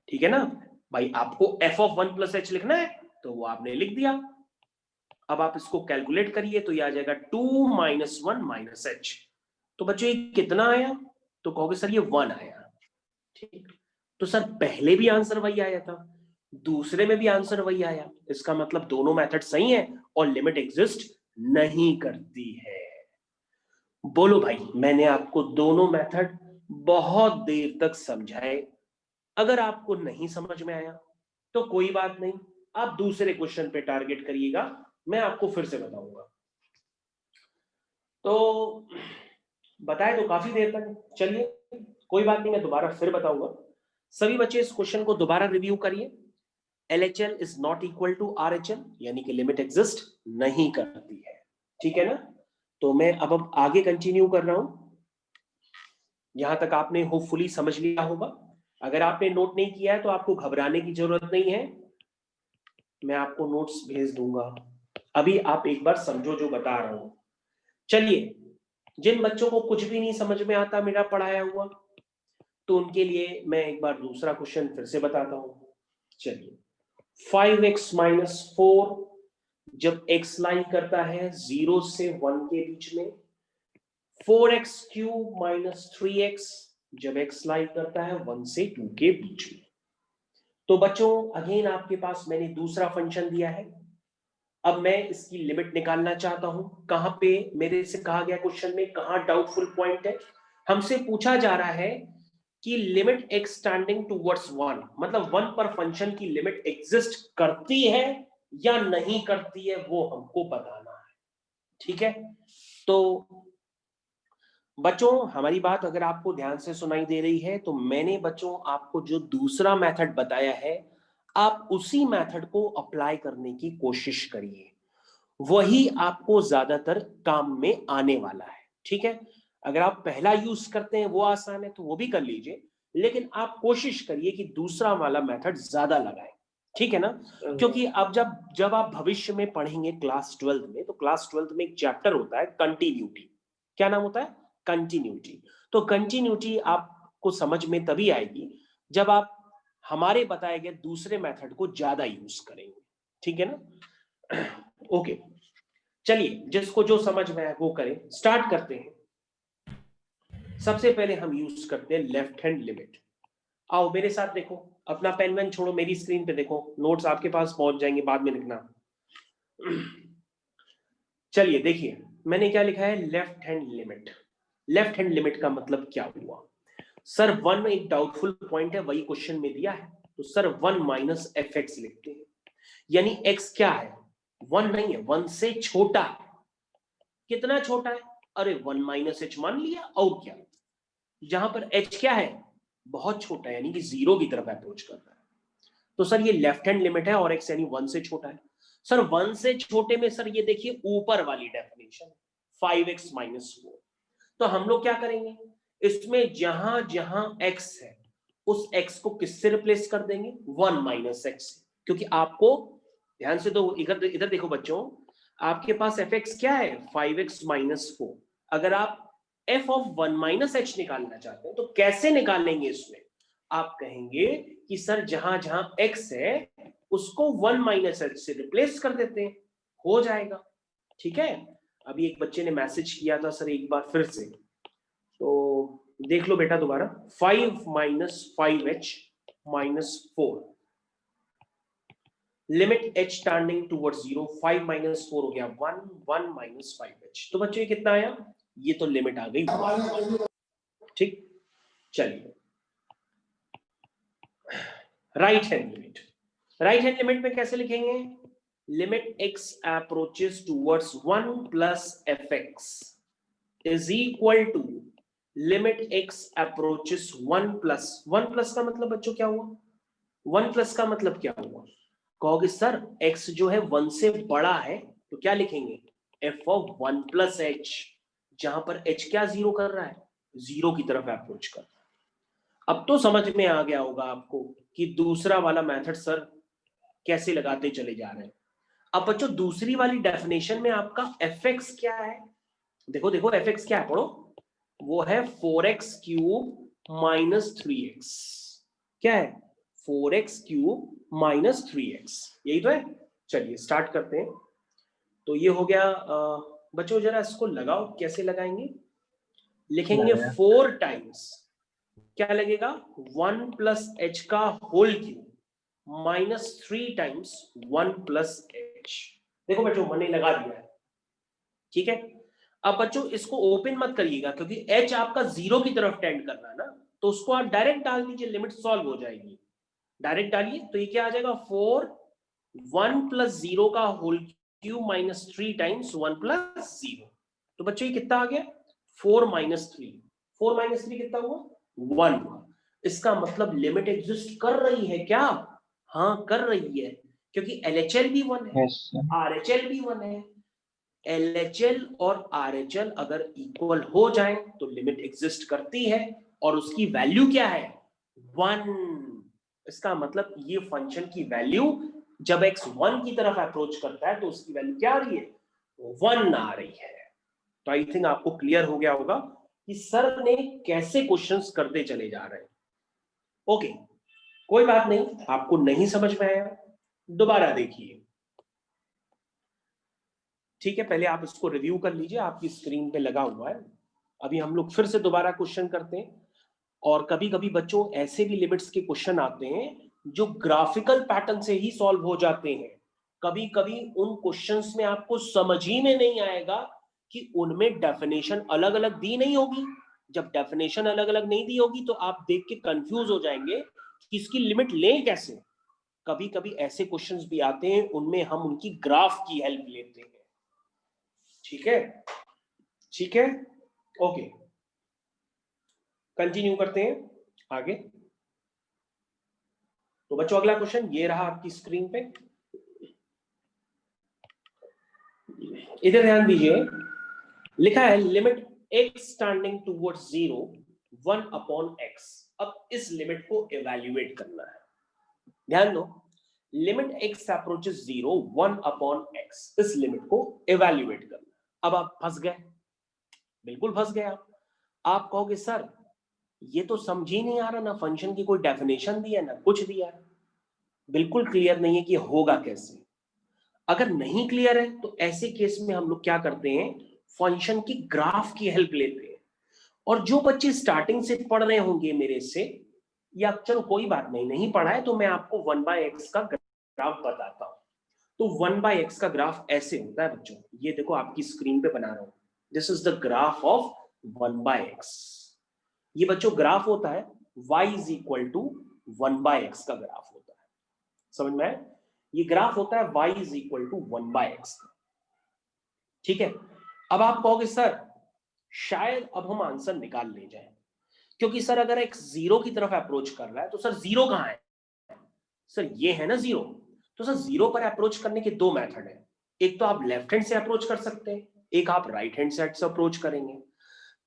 ठीक है ना भाई, आपको f ऑफ 1 प्लस एच लिखना है तो वो आपने लिख दिया। अब आप इसको कैलकुलेट करिए तो ये आ जाएगा 2 माइनस 1 माइनस एच, तो बच्चों ये कितना आया, तो कहोगे सर ये 1 आया, ठीक, तो सर पहले भी आंसर वही आया था, दूसरे में भी आंसर वही आया, इसका मतलब दोनों मेथड सही है और लिमिट एग्जिस्ट नहीं करती है। बोलो भाई, मैंने आपको दोनों मेथड बहुत देर तक समझाए, अगर आपको नहीं समझ में आया तो कोई बात नहीं, आप दूसरे क्वेश्चन पे टारगेट करिएगा, मैं आपको फिर से बताऊंगा। तो बताए तो काफी देर तक, चलिए कोई बात नहीं, मैं दोबारा फिर बताऊंगा। सभी बच्चे इस क्वेश्चन को दोबारा रिव्यू करिए। LHL is not equal to RHL, यानी कि लिमिट एग्जिस्ट नहीं करती है, ठीक है ना। तो मैं अब आगे कंटिन्यू कर रहा हूं, यहां तक आपने होपफुली समझ लिया होगा। अगर आपने नोट नहीं किया है तो आपको घबराने की जरूरत नहीं है, मैं आपको नोट्स भेज दूंगा, अभी आप एक बार समझो जो बता रहा हूं। चलिए, जिन बच्चों को कुछ भी नहीं समझ में आता मेरा पढ़ाया हुआ, तो उनके लिए मैं एक बार दूसरा क्वेश्चन फिर से बताता हूं। चलिए, 5x माइनस 4 जब x लाई करता है 0 से 1 के बीच में, 4x क्यूब माइनस 3x जब x लाई करता है 1 से 2 के बीच में। तो बच्चों अगेन आपके पास मैंने दूसरा फंक्शन दिया है, अब मैं इसकी लिमिट निकालना चाहता हूं। कहां पे मेरे से कहा गया क्वेश्चन में, कहां डाउटफुल पॉइंट है, हमसे पूछा जा रहा है कि लिमिट x टेंडिंग टुवर्ड्स 1, मतलब 1 पर फंक्शन की लिमिट एग्जिस्ट करती है या नहीं करती है, वो हमको बताना है, ठीक है। तो बच्चों हमारी बात अगर आपको ध्यान से सुनाई दे रही है तो मैंने बच्चों आपको जो दूसरा मेथड बताया है, आप उसी मेथड को अप्लाई करने की कोशिश करिए, वही आपको ज्यादातर काम में आने वाला है, ठीक है। अगर आप पहला यूज करते हैं वो आसान है तो वो भी कर लीजिए, लेकिन आप कोशिश करिए कि दूसरा वाला मेथड ज्यादा लगाएं, ठीक है ना। क्योंकि अब जब जब आप भविष्य में पढ़ेंगे क्लास 12 में, तो क्लास 12 में एक चैप्टर होता है कंटिन्यूटी, क्या नाम होता है, कंटिन्यूटी। तो कंटिन्यूटी आपको समझ में तभी आएगी जब आप हमारे बताए गए दूसरे मेथड को ज्यादा यूज करेंगे, ठीक है ना। ओके, चलिए जिसको जो समझ में आए वो करें, स्टार्ट करते हैं। सबसे पहले हम यूज करते हैं लेफ्ट हैंड लिमिट। आओ मेरे साथ देखो, अपना पेन वेन छोड़ो, मेरी स्क्रीन पे देखो, नोट्स आपके पास पहुंच जाएंगे, बाद में लिखना। चलिए देखिए मैंने क्या लिखा है, left hand limit. Left hand limit का मतलब क्या हुआ सर, 1 एक डाउटफुल पॉइंट है, वही क्वेश्चन में दिया है, तो सर 1 माइनस fx लिखते हैं, यानी x क्या है 1 नहीं है, 1 से छोटा है, कितना छोटा है, अरे 1 माइनस एच मान लिया, और क्या, जहां पर h क्या है बहुत छोटा है, यानी कि 0 की तरफ अप्रोच कर रहा है, तो सर ये लेफ्ट हैंड लिमिट है और x यानी 1 से छोटा है। सर 1 से छोटे में सर ये देखिए ऊपर वाली डेफिनेशन 5x माइनस 4, तो हम लोग क्या करेंगे, इसमें जहां जहां x है उस x को किससे रिप्लेस कर देंगे, 1 माइनस एक्स, क्योंकि आपको ध्यान से दो, इधर इधर देखो बच्चों, आपके पास fx क्या है 5x माइनस 4, अगर आप f ऑफ 1 माइनस एच निकालना चाहते हैं तो कैसे निकालेंगे, इसमें आप कहेंगे कि सर जहां जहां x है उसको 1 माइनस एच से रिप्लेस कर देते हैं, हो जाएगा, ठीक है। अभी एक बच्चे ने मैसेज किया था सर एक बार फिर से, तो देख लो बेटा दोबारा, 5 minus 5h minus 4, limit h tending towards 0, 5 minus 4 हो गया 1, 1 माइनस 5h, तो बच्चों ये कितना आया, ये तो लिमिट आ गई 1, ठीक। चलिए right hand limit, right hand limit में कैसे लिखेंगे, limit x approaches towards 1 plus fx is equal to limit x approaches 1 plus का मतलब बच्चों क्या हुआ? 1 प्लस का मतलब क्या हुआ? कहोगे सर x जो है 1 से बड़ा है तो क्या लिखेंगे? f of 1 प्लस h, जहां पर h क्या जीरो कर रहा है? जीरो की तरफ अप्रोच कर रहा है। अब तो समझ में आ गया होगा आपको कि दूसरा वाला मेथड सर कैसे लगाते चले जा रहे हैं। अब बच्चों दूसरी वाली डेफिनेशन में आपका fx क्या है? देखो देखो fx क्या है, पढ़ो। वो है 4x क्यूब माइनस 3x। क्या है? 4x क्यूब माइनस 3x, यही तो है। चलिए स्टार्ट करते हैं। तो ये हो गया। बच्चों जरा इसको लगाओ, कैसे लगाएंगे? लिखेंगे 4 टाइम्स क्या लगेगा? 1 प्लस h का whole cube minus 3 times 1 plus h। देखो बच्चों मैंने लगा दिया है, ठीक है। अब बच्चों इसको ओपन मत करिएगा क्योंकि h आपका जीरो की तरफ टेंड कर रहा है ना, तो उसको आप डायरेक्ट डाल दीजिए, लिमिट सॉल्व हो जाएगी। डायरेक्ट डालिए तो ये क्या आ जाएगा? 4 1 प्लस 0 का whole cube minus 3 times 1 plus 0। तो बच्चों ये कितना आ गया? 4 माइनस 3। 4 माइनस 3 कितना हुआ? 1। इसका मतलब लिमिट एग्जिस्ट कर रही है क्या? हाँ कर रही है, क्योंकि LHL भी 1 है, RHL भी 1 है। LHL और RHL अगर इक्वल हो जाए तो लिमिट एग्जिस्ट करती है, और उसकी वैल्यू क्या है? 1। इसका मतलब ये फंक्शन की वैल्यू जब x 1 की तरफ अप्रोच करता है तो उसकी वैल्यू क्या आ रही है? 1 आ रही है। तो आई थिंक आपको क्लियर हो गया होगा कि सर ने कैसे क्वेश्चंस करते चले जा रहे हैं। ओके, कोई बात नहीं, आपको नहीं समझ में आया दोबारा देखिए, ठीक है। पहले आप इसको रिव्यू कर लीजिए, आपकी स्क्रीन पे लगा हुआ है। अभी हम लोग फिर से दोबारा क्वेश्चन करते हैं। और कभी कभी बच्चों ऐसे भी लिमिट्स के क्वेश्चन आते हैं जो ग्राफिकल पैटर्न से ही सॉल्व हो जाते हैं। कभी कभी उन क्वेश्चंस में आपको समझ ही में नहीं आएगा कि उनमें डेफिनेशन अलग अलग दी नहीं होगी। जब डेफिनेशन अलग अलग नहीं दी होगी तो आप देख के कंफ्यूज हो जाएंगे कि इसकी लिमिट लें कैसे। कभी कभी ऐसे क्वेश्चंस भी आते हैं, उनमें हम उनकी ग्राफ की हेल्प लेते हैं। ठीक है, ठीक है, ओके, कंटिन्यू करते हैं आगे। तो बच्चों अगला क्वेश्चन ये रहा आपकी स्क्रीन पे, इधर ध्यान दीजिए। लिखा है limit x standing towards 0 1 upon x। अब इस लिमिट को इवैल्यूएट करना है। ध्यान दो, limit x approaches 0 1 upon x, इस लिमिट को इवैल्यूएट करना। अब आप फंस गए, बिल्कुल फंस गए आप कहोगे सर ये तो समझ ही नहीं आ रहा, ना फंक्शन की कोई डेफिनेशन दी है ना कुछ दिया है, बिल्कुल क्लियर नहीं है कि होगा कैसे। अगर नहीं क्लियर है तो ऐसे केस में हम लोग क्या करते हैं, फंक्शन की ग्राफ की हेल्प लेते हैं। और जो बच्चे स्टार्टिंग से पढ़ रहे होंगे मेरे से, या चलो कोई बात नहीं, नहीं पढ़ा है तो मैं आपको 1/x का ग्राफ बताता हूं। तो 1/x का ग्राफ ऐसे होता है बच्चों, ये देखो आपकी स्क्रीन पे बना रहा हूं, this is the graph of 1/x। ये बच्चों ग्राफ होता है y is equal to 1/x का ग्राफ होता है। समझ में आया? ये ग्राफ होता है y is equal to 1/x का, ठीक है। अब आप कहोगे सर शायद अब हम आंसर निकाल ले जाए, क्योंकि सर अगर x 0 की तरफ अप्रोच कर रहा है तो सर 0 कहां है? सर ये है ना 0। तो सर 0 पर अप्रोच करने के दो मेथड है, एक तो आप लेफ्ट हैंड से अप्रोच कर सकते हैं, एक आप राइट हैंड साइड से अप्रोच करेंगे।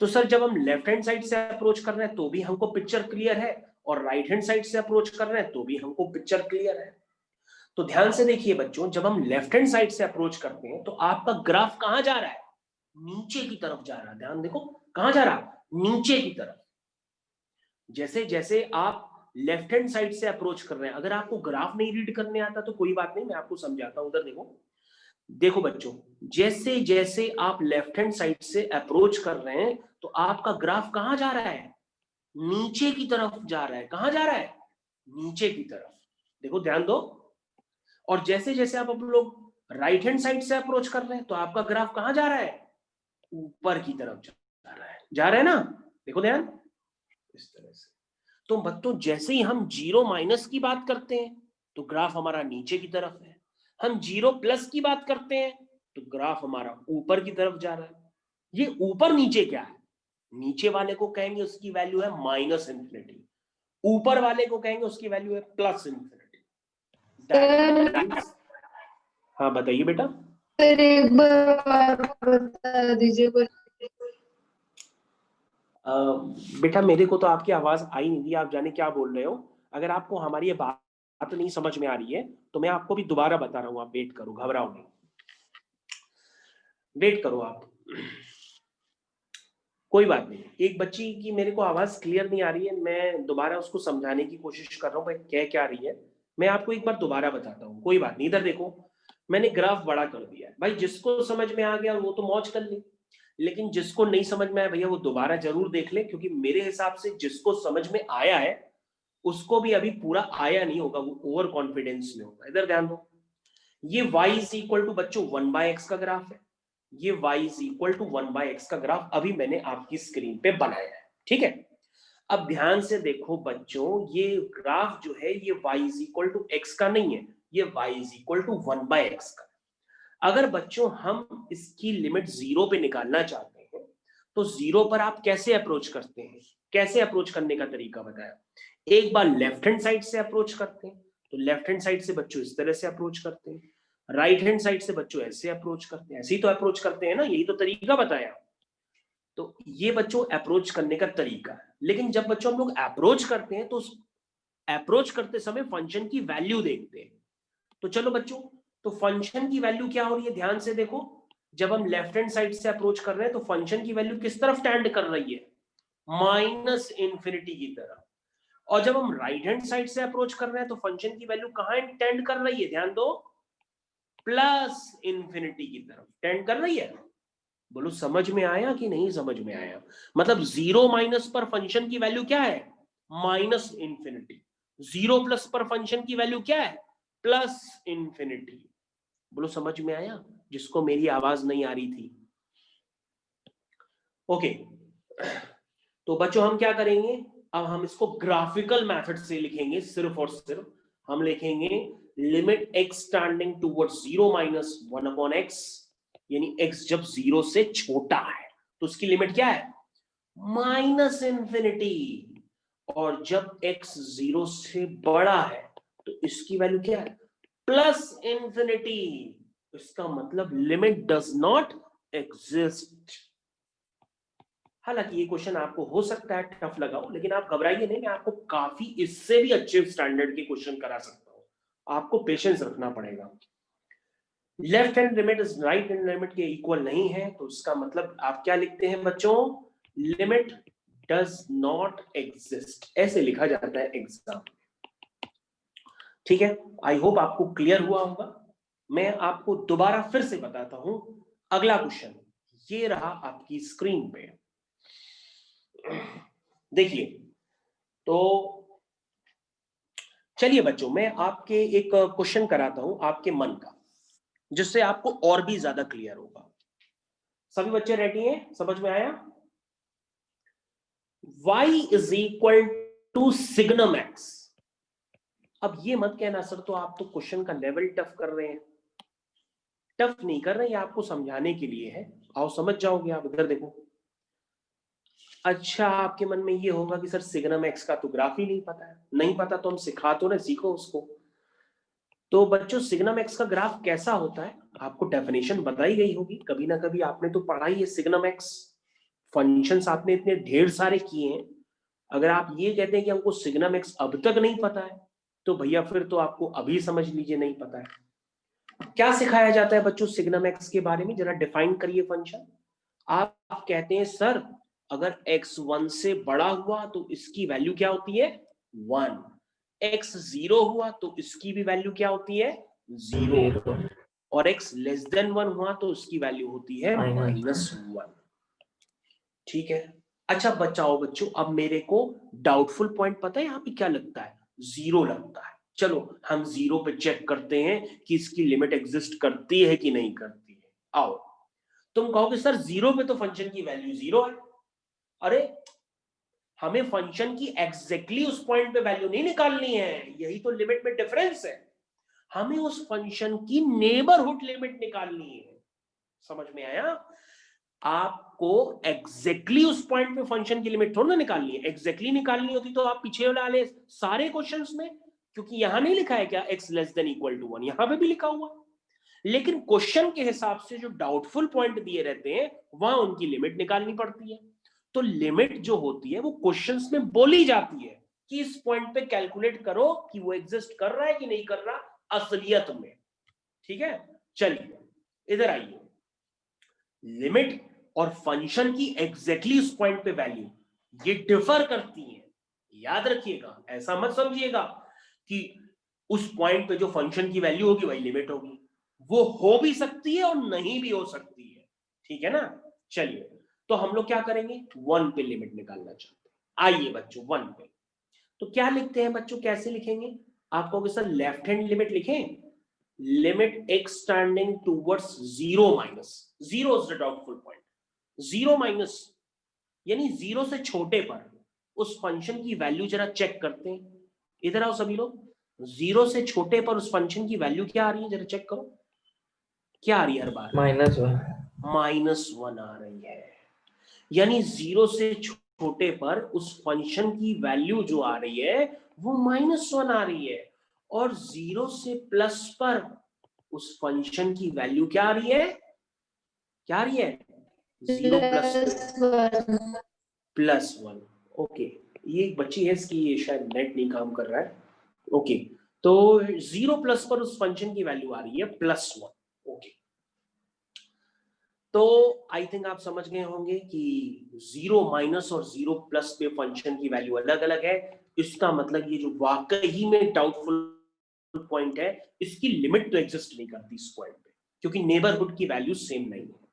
तो सर जब हम लेफ्ट हैंड साइड से अप्रोच कर रहे हैं तो भी हमको पिक्चर क्लियर है, और राइट हैंड साइड से अप्रोच कर रहे हैं तो भी हमको पिक्चर क्लियर है। तो ध्यान से देखिए बच्चों, जब हम लेफ्ट हैंड साइड से अप्रोच करते हैं तो आपका ग्राफ कहां जा रहा है? नीचे की तरफ जा रहा है। ध्यान देखो कहां जा रहा है? नीचे की तरफ। जैसे जैसे आप लेफ्ट हैंड साइड से अप्रोच कर रहे हैं, अगर आपको ग्राफ नहीं रीड करने आता तो कोई बात नहीं, मैं आपको समझाता हूं। उधर देखो, देखो बच्चों, जैसे जैसे आप लेफ्ट हैंड साइड से अप्रोच कर रहे हैं तो आपका ग्राफ कहां जा रहा है? नीचे की तरफ जा रहा है। कहां जा रहा है? नीचे की तरफ। देखो ध्यान दो। और जैसे जैसे आप लोग राइट हैंड साइड से अप्रोच कर रहे हैं तो आपका ग्राफ कहां जा रहा है? ऊपर की तरफ जा रहा है। जा रहा है ना? देखो ध्यान, इस तरह से। तो बच्चों जैसे ही हम 0 माइनस की बात करते हैं तो ग्राफ हमारा नीचे की तरफ है, हम 0 प्लस की बात करते हैं तो ग्राफ हमारा ऊपर की तरफ जा रहा है। ये ऊपर नीचे क्या है? नीचे वाले को कहेंगे उसकी वैल्यू है माइनस इन्फिनिटी, ऊपर वाले को कहेंगे उसकी वैल्यू है प्लस इन्फिनिटी। हाँ बताइए बेटा। सर एक बार बता दीजिए। बेटा मेरे को तो आपकी आवाज आई नहीं थी, आप जाने क्या बोल रहे हो। अगर आपको हमारी ये बात नहीं समझ में आ रही है तो मैं आपको भी दोबारा बता रहा हूं, आप वेट करो, घबराओ नहीं, वेट करो आप, कोई बात नहीं। एक बच्ची की मेरे को आवाज क्लियर नहीं आ रही है, मैं दोबारा उसको समझाने की कोशिश कर रहा हूँ भाई कह क्या रही है। मैं आपको एक बार दोबारा बताता हूँ, कोई बात नहीं। इधर देखो, मैंने ग्राफ बड़ा कर दिया है भाई, जिसको समझ में आ गया वो तो मौज कर ले, लेकिन जिसको नहीं समझ में आया भैया वो दोबारा जरूर देख ले, क्योंकि मेरे हिसाब से जिसको समझ में आया है उसको भी अभी पूरा आया नहीं होगा, वो ओवर कॉन्फिडेंस में होगा। इधर ध्यान दो, ये y इज इक्वल टू बच्चों 1/x का ग्राफ है, ये y is equal to 1/x का ग्राफ अभी मैंने आपकी स्क्रीन पे बनाया है, ठीक है। अब ध्यान से देखो बच्चों, ये ग्राफ जो है ये y is equal to x का नहीं है, ये y is equal to 1/x का। अगर बच्चों हम इसकी लिमिट 0 पे निकालना चाहते हैं तो 0 पर आप कैसे अप्रोच करते हैं? कैसे अप्रोच करने का तरीका बताया। एक बार लेफ्ट हैंड साइड से अप्रोच करते हैं, तो लेफ्ट हैंड साइड से बच्चों इस तरह से अप्रोच करते हैं, राइट हैंड साइड से बच्चों ऐसे अप्रोच करते हैं, ऐसे ही तो अप्रोच करते हैं ना, यही तो तरीका बताया। तो ये बच्चों अप्रोच करने का तरीका है। लेकिन जब बच्चों हम लोग अप्रोच करते हैं तो अप्रोच करते समय फंक्शन की वैल्यू देखते हैं। तो चलो बच्चों, तो फंक्शन की वैल्यू क्या हो रही है, ध्यान से देखो। जब हम लेफ्ट हैंड साइड से अप्रोच कर रहे हैं तो फंक्शन की वैल्यू किस तरफ टेंड कर रही है? माइनस इन्फिनिटी की तरफ। और जब हम राइट हैंड साइड से अप्रोच कर रहे हैं तो फंक्शन की वैल्यू कहां टेंड कर रही है? ध्यान दो, प्लस इन्फिनिटी की तरफ टेंड कर रही है। बोलो समझ में आया कि नहीं समझ में आया? मतलब 0 माइनस पर फंक्शन की वैल्यू क्या है? Minus infinity. 0 प्लस पर फंक्शन की वैल्यू क्या है? Plus infinity. बोलो समझ में आया जिसको मेरी आवाज नहीं आ रही थी? ओके, तो बच्चों हम क्या करेंगे, अब हम इसको ग्राफिकल मेथड से लिखेंगे। सिर्फ और सिर्फ हम लिखेंगे limit x tending towards 0 minus 1/x, यानी x जब 0 से छोटा है तो उसकी लिमिट क्या है? Minus infinity. और जब x 0 से बड़ा है तो इसकी वैल्यू क्या है? Plus infinity. इसका मतलब लिमिट डज नॉट एग्जिस्ट। हालांकि ये क्वेश्चन आपको हो सकता है टफ लगा हो, लेकिन आप घबराइए नहीं, मैं आपको काफी इससे भी अच्छे स्टैंडर्ड के क्वेश्चन करा सकता हूं। आपको पेशेंस रखना पड़ेगा। Left hand limit is right hand limit के इक्वल नहीं है, तो इसका मतलब आप क्या लिखते हैं बच्चों? लिमिट डज नॉट एग्जिस्ट, ऐसे लिखा जाता है एग्जाम। ठीक है, आई होप आपको क्लियर हुआ होगा। मैं आपको दोबारा फिर से बताता हूं। अगला क्वेश्चन ये रहा आपकी स्क्रीन पे, देखिए। तो चलिए बच्चों, मैं आपके एक क्वेश्चन कराता हूं आपके मन का, जिससे आपको और भी ज्यादा क्लियर होगा। सभी बच्चे रेडी हैं? समझ में आया? y is equal to signum x। अब ये मत कहना सर तो आप तो क्वेश्चन का लेवल टफ कर रहे हैं। टफ नहीं कर रहे हैं, आपको समझाने के लिए है। आओ समझ जाओगे आप। इधर देखो। अच्छा, आपके मन में ये होगा कि सर सिग्नम x का तो ग्राफ ही नहीं पता है। नहीं पता तो हम सिखा तो ना, सीखो उसको। तो बच्चों सिग्नम x का ग्राफ कैसा होता है आपको डेफिनेशन बताई गई होगी, कभी ना कभी आपने तो पढ़ा ही है सिग्नम x। फंक्शंस आपने इतने ढेर सारे किए हैं, अगर आप ये कहते हैं कि हमको सिग्नम x अब तक नहीं पता है तो भैया फिर तो आपको अभी समझ लीजिए नहीं पता है। क्या सिखाया जाता है बच्चों सिग्नम x के बारे में? जरा डिफाइन करिए फंक्शन। आप कहते हैं सर अगर x 1 से बड़ा हुआ तो इसकी वैल्यू क्या होती है? 1। x 0 हुआ तो इसकी भी वैल्यू क्या होती है? 0। और x लेस देन 1 हुआ तो इसकी वैल्यू होती है -1। ठीक है। अच्छा बचाओ बच्चों, अब मेरे को डाउटफुल पॉइंट पता है यहाँ पे क्या लगता है? 0 लगता है। चलो हम 0 पे चेक करते हैं कि इसकी लिमिट एग्जिस्ट करती है कि नहीं करती है। आओ, तुम कहोगे सर 0 पे तो फंक्शन की वैल्यू 0 है। अरे हमें फंक्शन की एग्जैक्टली उस पॉइंट पे वैल्यू नहीं निकालनी है, यही तो लिमिट में डिफरेंस है। हमें उस फंक्शन की नेबरहुड लिमिट निकालनी है। समझ में आया? आपको एग्जैक्टली उस पॉइंट पे फंक्शन की लिमिट थोड़ा ना निकालनी है। एग्जैक्टली निकालनी होती तो आप पीछे वाले सारे क्वेश्चंस में, क्योंकि यहां नहीं लिखा है क्या x less than equal to 1, यहां पे भी लिखा हुआ, लेकिन क्वेश्चन के हिसाब से जो डाउटफुल पॉइंट दिए रहते हैं वहां उनकी लिमिट निकालनी पड़ती है। तो लिमिट जो होती है वो क्वेश्चंस में बोली जाती है कि इस पॉइंट पे कैलकुलेट करो कि वो एग्जिस्ट कर रहा है कि नहीं कर रहा असलियत में। ठीक है, चलिए इधर आइए। लिमिट और फंक्शन की एग्जैक्टली उस पॉइंट पे वैल्यू ये डिफर करती हैं। याद रखिएगा, ऐसा मत समझिएगा कि उस पॉइंट पे जो फंक्शन की वैल्यू होगी वही लिमिट होगी। वो हो भी सकती है और नहीं भी हो सकती है। ठीक है ना? चलिए, तो हम लोग क्या करेंगे, 1 पे लिमिट निकालना चाहते हैं। आइए बच्चों 1 पे, तो क्या लिखते हैं बच्चों, कैसे लिखेंगे? आप कहोगे सर लेफ्ट हैंड लिमिट लिखें, limit x tending towards 0 minus, 0 is the doubtful point, 0 minus यानी 0 से छोटे पर उस फंक्शन की वैल्यू जरा चेक करते हैं। इधर आओ सभी लोग, 0 से छोटे पर उस फंक्शन की वैल्यू क्या आ रही है, जरा चेक करो क्या आ रही है हर बार, -1 आ रही है। यानी 0 से छोटे पर उस फंक्शन की वैल्यू जो आ रही है वो -1 आ रही है, और 0 से प्लस पर उस फंक्शन की वैल्यू क्या आ रही है, क्या आ रही है, 0 प्लस 1। ओके, ये एक बच्ची है, इसकी ये शायद नेट नहीं काम कर रहा है। ओके, तो 0 प्लस पर उस फंक्शन की वैल्यू आ रही है +1। ओके, तो आई थिंक आप समझ गए होंगे कि 0 माइनस और 0 प्लस पे फंक्शन की वैल्यू अलग अलग है। इसका मतलब ये जो वाकई में डाउटफुल पॉइंट है, इसकी लिमिट तो एग्जिस्ट नहीं करती इस पॉइंट पे, क्योंकि नेबरहुड की वैल्यू सेम नहीं है।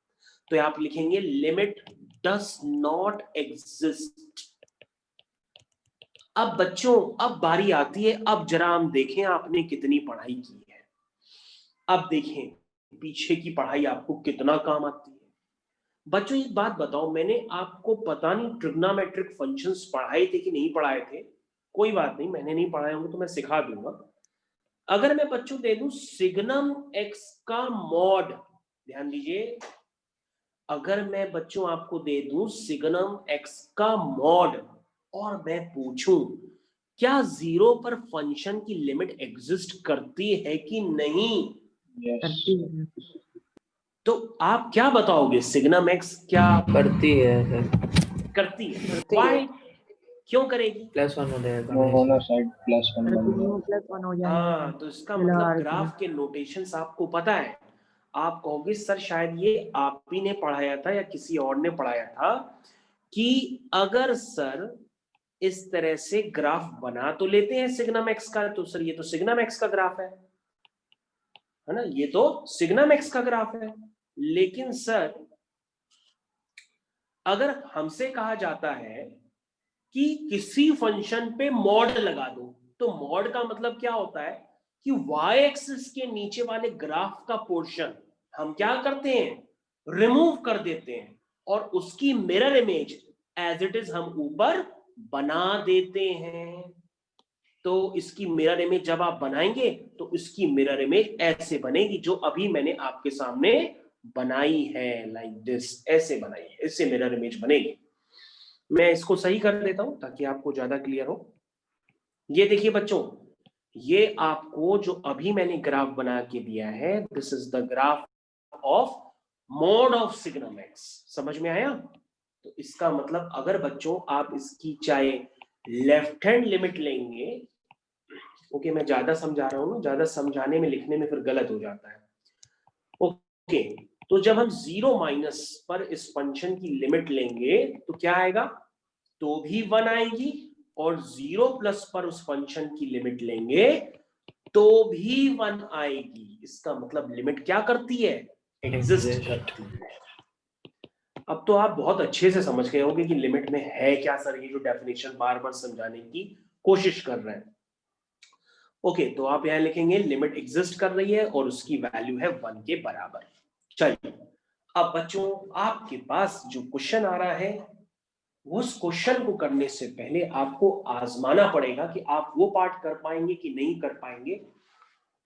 तो आप लिखेंगे लिमिट डस नॉट एग्जिस्ट। अब बच्चों, अब बारी आती है, अब जरा हम देखें आपने कितनी पढ़ाई की है। अब देखें पीछे की पढ़ाई आपको कितना काम आती है। बच्चों एक बात बताओ, मैंने आपको पता नहीं ट्रिग्नोमेट्रिक फंक्शंस पढ़ाए थे कि नहीं पढ़ाए थे, कोई बात नहीं, मैंने नहीं पढ़ाए होंगे तो मैं सिखा दूंगा। अगर मैं बच्चों दे दूं सिग्नम x का मॉड, ध्यान दीजिए, अगर मैं बच्चों आपको दे दूं सिग्नम x का मॉड और मैं पूछूं क्या 0 पर फंक्शन की लिमिट एग्जिस्ट करती है कि नहीं, तो आप क्या बताओगे, सिग्नम x क्या करती है सर, करती है? Why? क्यों करेगी? +1 हो जाएगा। दोनों साइड +1 बन गया। +1 हो हाँ, जाएंगे। तो इसका मतलब ग्राफ के नोटेशंस आपको पता है। आप कहोगे सर शायद ये आप ही ने पढ़ाया था या किसी और ने पढ़ाया था कि अगर सर इस तरह से ग्राफ बना तो लेते हैं सिग्नम x का, तो सर ये तो सिग्नम x का ग्राफ है ना, ये तो सिग्नम x का ग्राफ है। लेकिन सर अगर हमसे कहा जाता है कि किसी फंक्शन पे मॉड लगा दो, तो मॉड का मतलब क्या होता है कि y एक्सिस के नीचे वाले ग्राफ का पोर्शन हम क्या करते हैं, रिमूव कर देते हैं, और उसकी mirror image as it is हम ऊपर बना देते हैं। तो इसकी मिरर इमेज जब आप बनाएंगे तो इसकी मिरर इमेज ऐसे बनेगी जो अभी मैंने आपके सामने बनाई है, लाइक दिस, ऐसे बनाई है, इससे मिरर इमेज बनेगी। मैं इसको सही कर देता हूं ताकि आपको ज्यादा क्लियर हो। ये देखिए बच्चों, ये आपको जो अभी मैंने ग्राफ बना के दिया है, this is the graph of mod of signum x। समझ में आया? तो इसका मतलब अगर बच्चों आप इसकी चाहे लेफ्ट हैंड लिमिट लेंगे, ओके मैं ज्यादा समझा रहा हूं ना, ज्यादा समझाने में लिखने में फिर गलत हो जाता है। ओके, तो जब हम 0 माइनस पर इस फंक्शन की लिमिट लेंगे तो क्या आएगा, तो भी 1 आएगी, और 0 प्लस पर उस फंक्शन की लिमिट लेंगे तो भी 1 आएगी। इसका मतलब लिमिट क्या करती है, एग्जिस्ट करती है। अब तो आप बहुत अच्छे से समझ गए होंगे कि लिमिट में है क्या सर, ये जो डेफिनेशन बार बार समझाने की कोशिश कर रहे हैं। ओके, तो आप यहां लिखेंगे लिमिट एग्जिस्ट कर रही है और उसकी वैल्यू है 1 के बराबर। चलिए, अब बच्चों आपके पास जो क्वेश्चन आ रहा है, उस क्वेश्चन को करने से पहले आपको आजमाना पड़ेगा कि आप वो पार्ट कर पाएंगे कि नहीं कर पाएंगे।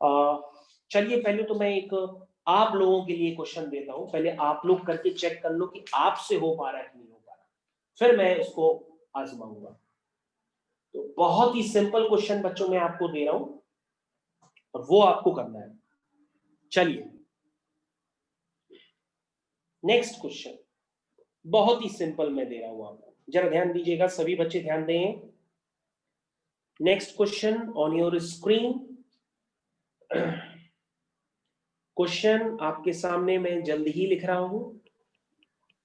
चलिए पहले तो मैं एक आप लोगों के लिए क्वेश्चन देता हूं, पहले आप लोग करके चेक कर लो कि आपसे हो पा रहा है कि नहीं हो पा रहा, फिर मैं इसको आजमाऊंगा। तो बहुत ही सिंपल क्वेश्चन बच्चों मैं आपको दे रहा हूं और वो आपको करना है। चलिए नेक्स्ट क्वेश्चन बहुत ही सिंपल मैं दे रहा हूं आपको, जरा ध्यान दीजिएगा, सभी बच्चे ध्यान दें। Next question on your screen. Question आपके सामने मैं जल्दी ही लिख रहा हूं।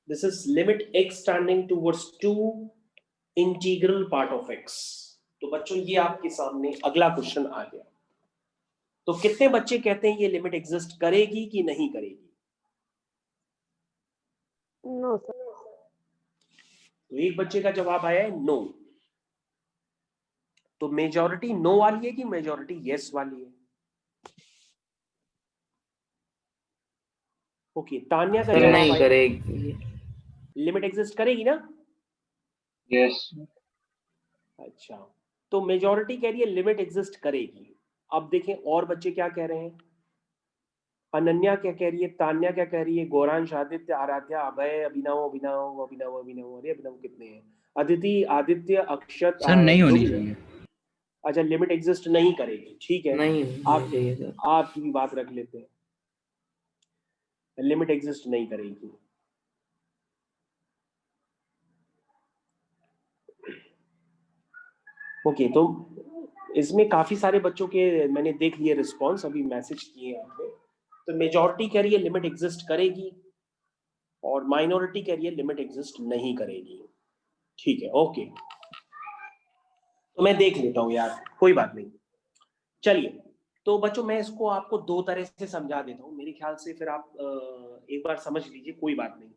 This is limit x tending towards 2 integral part of x। तो बच्चों ये आपके सामने अगला क्वेश्चन आ गया। तो कितने बच्चे कहते हैं ये लिमिट एग्जिस्ट करेगी कि नहीं करेगी? No sir. तो एक बच्चे का जवाब आया है नो। तो मेजॉरिटी नो वाली है कि मेजॉरिटी यस वाली है? ओके, तान्या का सर जवाब नहीं आया करेगी। लिमिट एग्जिस्ट करेगी ना? यस। अच्छा, तो मेजॉरिटी कह रही है लिमिट एग्जिस्ट करेगी। अब देखें और बच्चे क्या कह रहे हैं। अनन्या क्या कह रही है, तान्या क्या कह रही है, गौरांश, आदित्य, आराध्या, अभय, अभिनव अभिनव अभिनव अभिनव, अरे अभिनव कितने हैं, अदिति, आदित्य, अक्षत, सर नहीं जो होनी भी है। चाहिए। अच्छा, लिमिट एग्जिस्ट नहीं करेगी, ठीक है, नहीं आप होनी चाहिए सर। आपकी भी बात रख लेते हैं, लिमिट एग्जिस्ट नहीं करेगी। ओके, तो इसमें काफी सारे बच्चों के मैंने देख लिए रिस्पॉन्स, अभी मैसेज किए हैं आपने। तो मेजॉरिटी कह रही है लिमिट एग्जिस्ट करेगी और माइनॉरिटी कह रही है लिमिट एग्जिस्ट नहीं करेगी। ठीक है, ओके, तो मैं देख लेता हूं यार, कोई बात नहीं। चलिए, तो बच्चों मैं इसको आपको दो तरह से समझा देता हूं, मेरे ख्याल से फिर आप एक बार समझ लीजिए, कोई बात नहीं।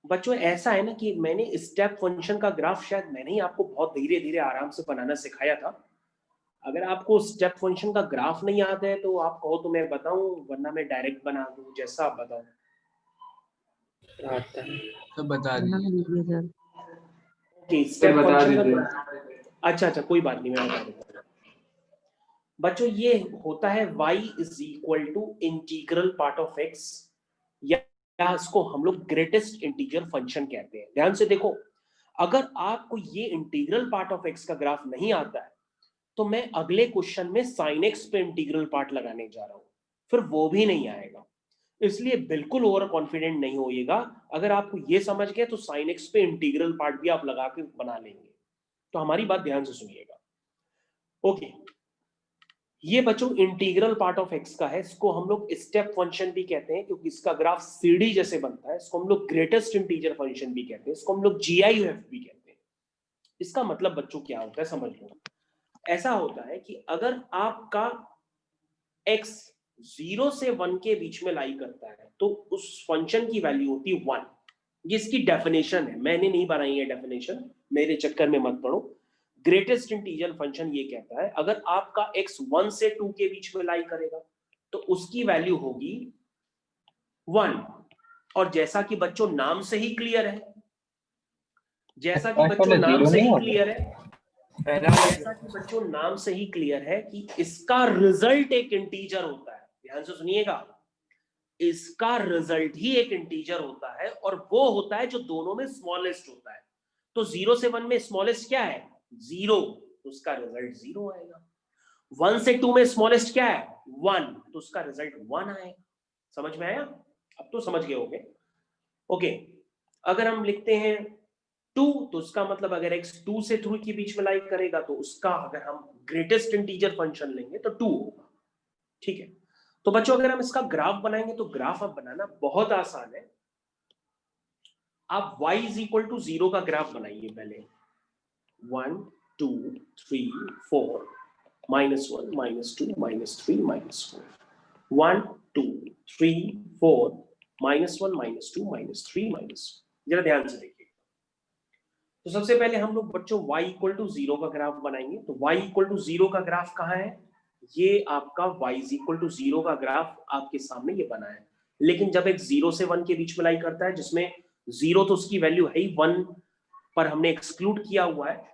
बच्चों ऐसा है ना कि मैंने स्टेप फंक्शन का ग्राफ शायद मैंने ही आपको बहुत धीरे धीरे आराम से बनाना सिखाया था। अगर आपको स्टेप फंक्शन का ग्राफ नहीं आता है तो आप कहो तो मैं बताऊं, वरना मैं डायरेक्ट बना दूं, जैसा आप बताओ। आता है तो बता बना दीजिए। दीजिए सर। ओके, स्टेप बता फंक्शन दीजिए। का, अच्छा कोई बात नहीं, मैं बता देता हूं। बच्चों ये होता है y is equal to integral part of x, या इसको हम लोग ग्रेटेस्ट इंटीजर फंक्शन कहते हैं। ध्यान से देखो, अगर आपको ये इंटीग्रल पार्ट ऑफ x का ग्राफ नहीं आता है तो मैं अगले क्वेश्चन में sin x पे इंटीग्रल पार्ट लगाने जा रहा हूं, फिर वो भी नहीं आएगा। इसलिए बिल्कुल ओवर कॉन्फिडेंट नहीं होइएगा। अगर आपको ये समझ गए तो sin x पे इंटीग्रल पार्ट भी आप लगा के बना लेंगे। तो हमारी बात ध्यान से सुनिएगा। ओके, ये बच्चों इंटीग्रल पार्ट ऑफ x का है, इसको हम लोग स्टेप फंक्शन भी कहते हैं क्योंकि इसका ग्राफ सीढ़ी जैसे बनता है। इसको हम लोग ग्रेटेस्ट इंटीजर फंक्शन भी कहते हैं, इसको हम लोग GIF भी कहते हैं। इसका मतलब बच्चों क्या होता है समझ लो। ऐसा होता है कि अगर आपका x 0 से 1 के बीच में लाई करता है तो उस फंक्शन की वैल्यू होती है 1। ये इसकी डेफिनेशन है, मैंने नहीं बनाई है डेफिनेशन, मेरे चक्कर में मत पड़ो। ग्रेटेस्ट इंटीजर फंक्शन ये कहता है अगर आपका x 1 से 2 के बीच में लाई करेगा तो उसकी वैल्यू होगी 1। और जैसा कि बच्चों नाम से ही क्लियर है, जैसा कि बच्चों नाम से ही क्लियर है, जैसा कि बच्चों नाम से ही क्लियर है कि इसका रिजल्ट एक इंटीजर होता है। ध्यान से सुनिएगा, इसका रिजल्ट ही एक इंटीजर होता है और वो होता है जो दोनों में स्मॉलेस्ट होता है। तो 0 से 1 में स्मॉलेस्ट क्या है? 0, तो उसका रिजल्ट 0 आएगा। 1 से 2 में स्मॉलेस्ट क्या है? 1, तो उसका रिजल्ट 1 आएगा। समझ में आया? अब तो समझ गए होंगे। ओके, अगर हम लिखते हैं 2 तो उसका मतलब अगर x 2 से 3 के बीच में लाई करेगा तो उसका अगर हम ग्रेटेस्ट इंटीजर फंक्शन लेंगे तो 2 होगा। ठीक है, तो बच्चों अगर हम इसका ग्राफ बनाएंगे तो ग्राफ अब बनाना बहुत आसान है। आप y इज इक्वल टू 0 का ग्राफ बनाइए पहले। 1 2 3 4 -1 -2 -3 -4 1 2 3 4 -1 -2 -3 -4। जरा ध्यान से देखिए। तो सबसे पहले हम लोग बच्चों y इक्वल टू 0 का ग्राफ बनाएंगे। तो y इक्वल टू 0 का ग्राफ कहाँ है? ये आपका y इक्वल टू 0 का ग्राफ आपके सामने ये बना है। लेकिन जब एक 0 से 1 के बीच में लाई करता है, जिसमें 0 तो उसकी वैल्यू है ही 1 पर हमने एक्सक्लूड किया हुआ है,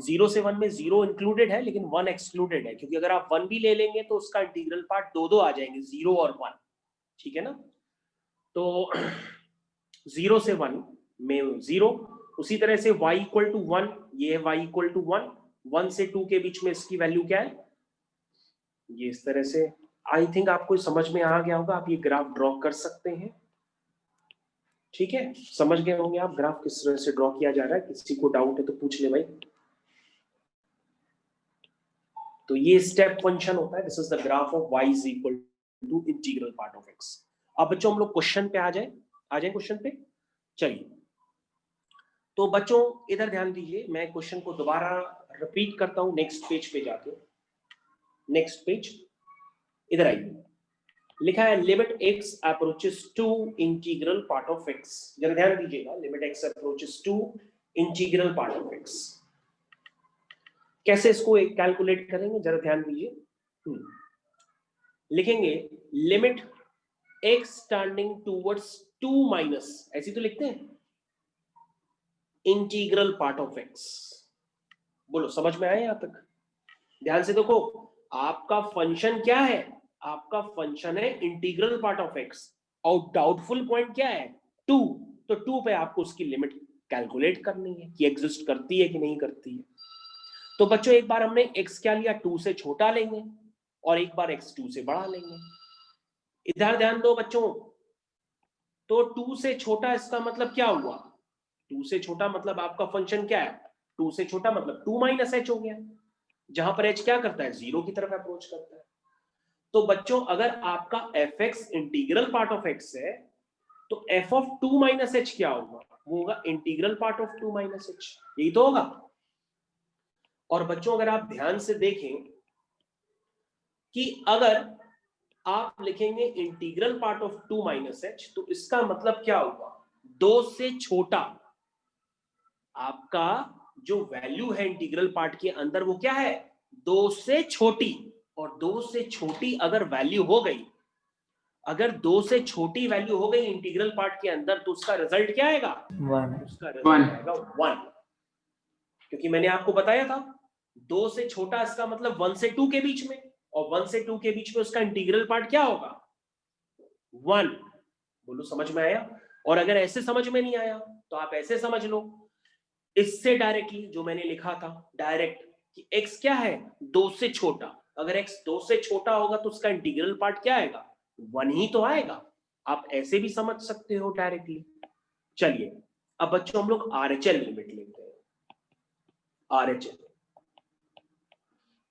0 से 1 में 0 इंक्लूडेड है लेकिन 1 एक्सक्लूडेड है, क्योंकि अगर आप 1 भी ले लेंगे तो उसका इंटीग्रल पार्ट दो आ जाएंगे, 0 और 1, ठीक है ना। तो 0 से 1 में 0, उसी तरह से y इक्वल टू 1, ये है y इक्वल टू 1, 1 से 2 के बीच में इसकी वैल्यू क्या है, ये इस तरह से। आई थिंक आपको समझ में आ गया होगा, आप ये ग्राफ ड्रॉ कर सकते हैं, ठीक है, समझ गए होंगे आप ग्राफ किस तरह से ड्रॉ किया जा रहा है। किसी को डाउट है तो पूछ ले भाई। तो ये स्टेप फंक्शन होता है, this is the graph of y is equal to integral part of x। अब बच्चों हम लोग क्वेश्चन पे आ जाए क्वेश्चन पे। चलिए, तो बच्चों इधर ध्यान दीजिए, मैं क्वेश्चन को दोबारा रिपीट करता हूं, नेक्स्ट पेज पे जाके, नेक्स्ट पेज, इधर आइए। लिखा है limit x approaches to integral part of x। जरा ध्यान दीजिएगा, limit x approaches to integral part of x। कैसे इसको कैलकुलेट करेंगे, जरा ध्यान दीजिए। लिखेंगे limit x tending towards 2 minus, ऐसी तो लिखते हैं, इंटीग्रल पार्ट ऑफ x। बोलो समझ में आया यहां तक? ध्यान से देखो, आपका फंक्शन क्या है, आपका फंक्शन है इंटीग्रल पार्ट ऑफ x, और डाउटफुल पॉइंट क्या है 2, तो 2 पे आपको उसकी लिमिट कैलकुलेट करनी है कि एग्जिस्ट करती है कि नहीं करती है। तो बच्चों एक बार हमने x क्या लिया, 2 से छोटा लेंगे, और एक बार x 2 से बड़ा लेंगे। इधर ध्यान दो बच्चों, तो 2 से छोटा इसका मतलब क्या हुआ, 2 से छोटा मतलब आपका फंक्शन क्या है, 2 से छोटा मतलब 2 माइनस h हो गया, जहां पर h क्या करता है, 0 की तरफ अप्रोच करता है। तो बच्चों अगर आपका fx integral part of x है, तो f ऑफ 2 माइनस h क्या होगा, वो होगा integral part of 2 minus h, यही तो होगा। और बच्चों अगर आप ध्यान से देखें कि अगर आप लिखेंगे integral part of 2 minus h, तो इसका मतलब क्या होगा, 2 से छोटा आपका जो वैल्यू है इंटीग्रल पार्ट के अंदर वो क्या है, 2 से छोटी। और 2 से छोटी अगर वैल्यू हो गई, अगर 2 से छोटी वैल्यू हो गई इंटीग्रल पार्ट के अंदर, तो उसका रिजल्ट क्या आएगा, 1 उसका रिजल्ट आएगा 1। क्योंकि मैंने आपको बताया था 2 से छोटा इसका मतलब 1 से 2 के बीच में, और 1 से 2 के बीच में उसका इंटीग्रल पार्ट क्या होगा, 1। बोलो समझ में आया? और अगर ऐसे समझ में नहीं आया तो आप ऐसे समझ लो, इससे डायरेक्टली जो मैंने लिखा था डायरेक्ट कि x क्या है, 2 से छोटा, अगर x 2 से छोटा होगा तो उसका इंटीग्रल पार्ट क्या आएगा, 1 ही तो आएगा। आप ऐसे भी समझ सकते हो डायरेक्टली। चलिए अब बच्चों हम लोग RHL लिमिट लेते हैं, RHL।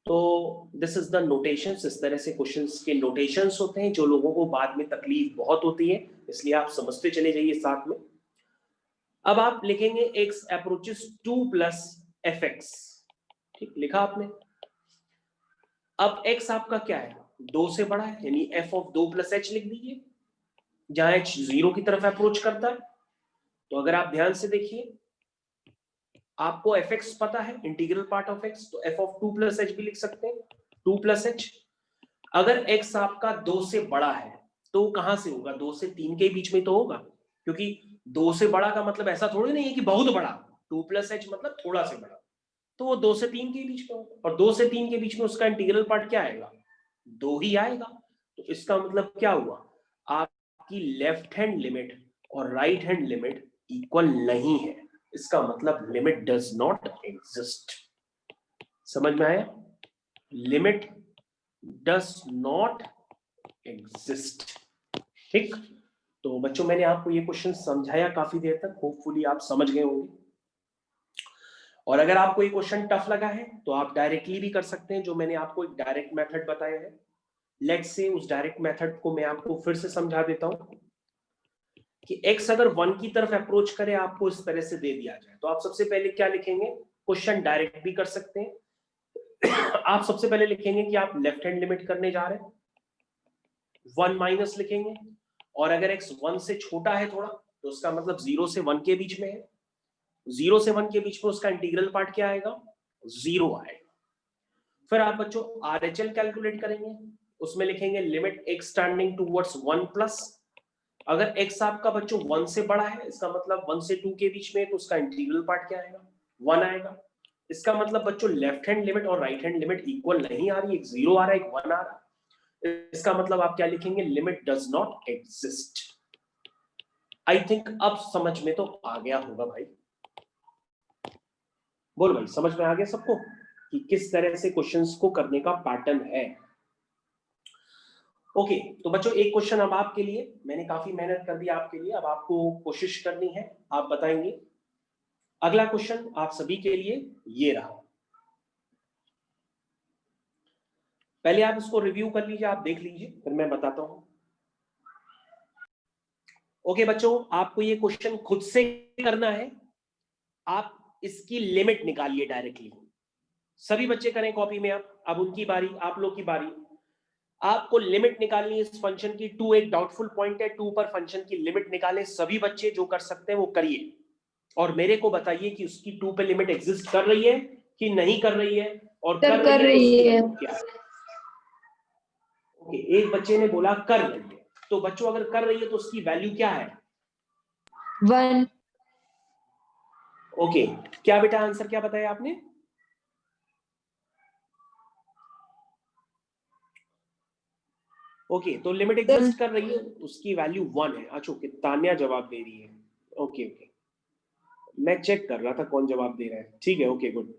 तो दिस इज द नोटेशंस, इस तरह से क्वेश्चंस के नोटेशंस होते हैं जो लोगों को बाद में तकलीफ बहुत होती है, इसलिए आप समझते चले जाइए साथ में। अब आप लिखेंगे x अप्रोचेस 2 प्लस fx, ठीक लिखा आपने। अब x आपका क्या है, 2 से बड़ा है, यानी f ऑफ 2 प्लस h लिख दीजिए, जहां h 0 की तरफ अप्रोच करता है। तो अगर आप ध्यान से देखिए, आपको fx पता है इंटीग्रल पार्ट ऑफ x, तो f ऑफ 2 प्लस h भी लिख सकते हैं, 2 प्लस h। अगर x आपका 2 से बड़ा है तो कहां से होगा, 2 से 3 के बीच में तो होगा, क्योंकि 2 से बड़ा का मतलब ऐसा थोड़ी नहीं है कि बहुत बड़ा, 2 प्लस h मतलब थोड़ा से बड़ा, तो वो 2 से 3 के बीच में होगा, और 2 से 3 के बीच में उसका इंटीग्रल पार्ट क्या आएगा, 2 ही आएगा। तो इसका मतलब क्या हुआ, आपकी लेफ्ट हैंड लिमिट और राइट हैंड लिमिट इक्वल नहीं है, इसका मतलब लिमिट डज नॉट एग्जिस्ट। समझ में आया, लिमिट डज नॉट एग्जिस्ट, ठीक। तो बच्चों मैंने आपको ये क्वेश्चन समझाया काफी देर तक, होपफुली आप समझ गए होंगे। और अगर आपको ये क्वेश्चन टफ लगा है तो आप डायरेक्टली भी कर सकते हैं, जो मैंने आपको एक डायरेक्ट मेथड बताया है। लेट्स से उस डायरेक्ट मेथड को मैं आपको फिर से समझा देता हूं कि x अगर 1 की तरफ अप्रोच करे, आपको इस तरह से दे दिया जाए, तो आप सबसे पहले क्या लिखेंगे, क्वेश्चन डायरेक्ट भी कर सकते हैं। आप सबसे पहले लिखेंगे कि आप लेफ्ट हैंड लिमिट करने जा रहे हैं, 1 माइनस लिखेंगे, और अगर x 1 से छोटा है थोड़ा, तो उसका मतलब 0 से 1 के बीच में है, 0 से 1 के बीच में उसका इंटीग्रल पार्ट क्या आएगा, 0 आएगा। फिर आप बच्चों RHL कैलकुलेट करेंगे, उसमें लिखेंगे limit x tending towards 1 plus, अगर x आपका बच्चों 1 से बड़ा है, इसका मतलब 1 से 2 के बीच में है, तो उसका इंटीग्रल पार्ट क्या आएगा, 1 आएगा। इसका मतलब बच्चों लेफ्ट हैंड लिमिट और राइट हैंड लिमिट इक्वल नहीं आ रही, एक 0 आ रहा है, एक 1 आ रहा है। इसका मतलब आप क्या लिखेंगे, limit does not exist. I think अब समझ में तो आ गया होगा भाई। बोल भाई, समझ में आ गया सबको कि किस तरह से क्वेश्चंस को करने का पैटर्न है। ओके, तो बच्चों एक क्वेश्चन अब आपके लिए, मैंने काफी मेहनत कर दी आपके लिए, अब आपको कोशिश करनी है, आप बताएंगे। अगला क्वेश्चन आप सभी के लिए ये रहा, पहले आप इसको रिव्यू कर लीजिए, आप देख लीजिए, फिर मैं बताता हूं। ओके बच्चों, आपको ये क्वेश्चन खुद से करना है, आप इसकी लिमिट निकालिए डायरेक्टली। सभी बच्चे करें कॉपी में। अब उनकी बारी, आप लोग की बारी। आपको लिमिट निकालनी है इस फंक्शन की। 2 एक डाउटफुल पॉइंट है, 2 पर फंक्शन की लिमिट निकालें। सभी बच्चे जो कर सकते हैं वो करिए और मेरे को बताइए कि उसकी 2 पे लिमिट एग्जिस्ट कर रही है कि नहीं कर रही है, और कर रही है तो क्या है। ओके, एक बच्चे ने बोला कर रही है, तो बच्चों अगर कर रही है तो उसकी वैल्यू क्या है, 1। ओके, क्या बेटा आंसर क्या बताया आपने, ओके, तो लिमिट एग्जिस्ट कर रही है, उसकी वैल्यू 1 है। अच्छा, तान्या जवाब दे रही है, ओके ओके, मैं चेक कर रहा था कौन जवाब दे रहा है, ठीक है, ओके गुड।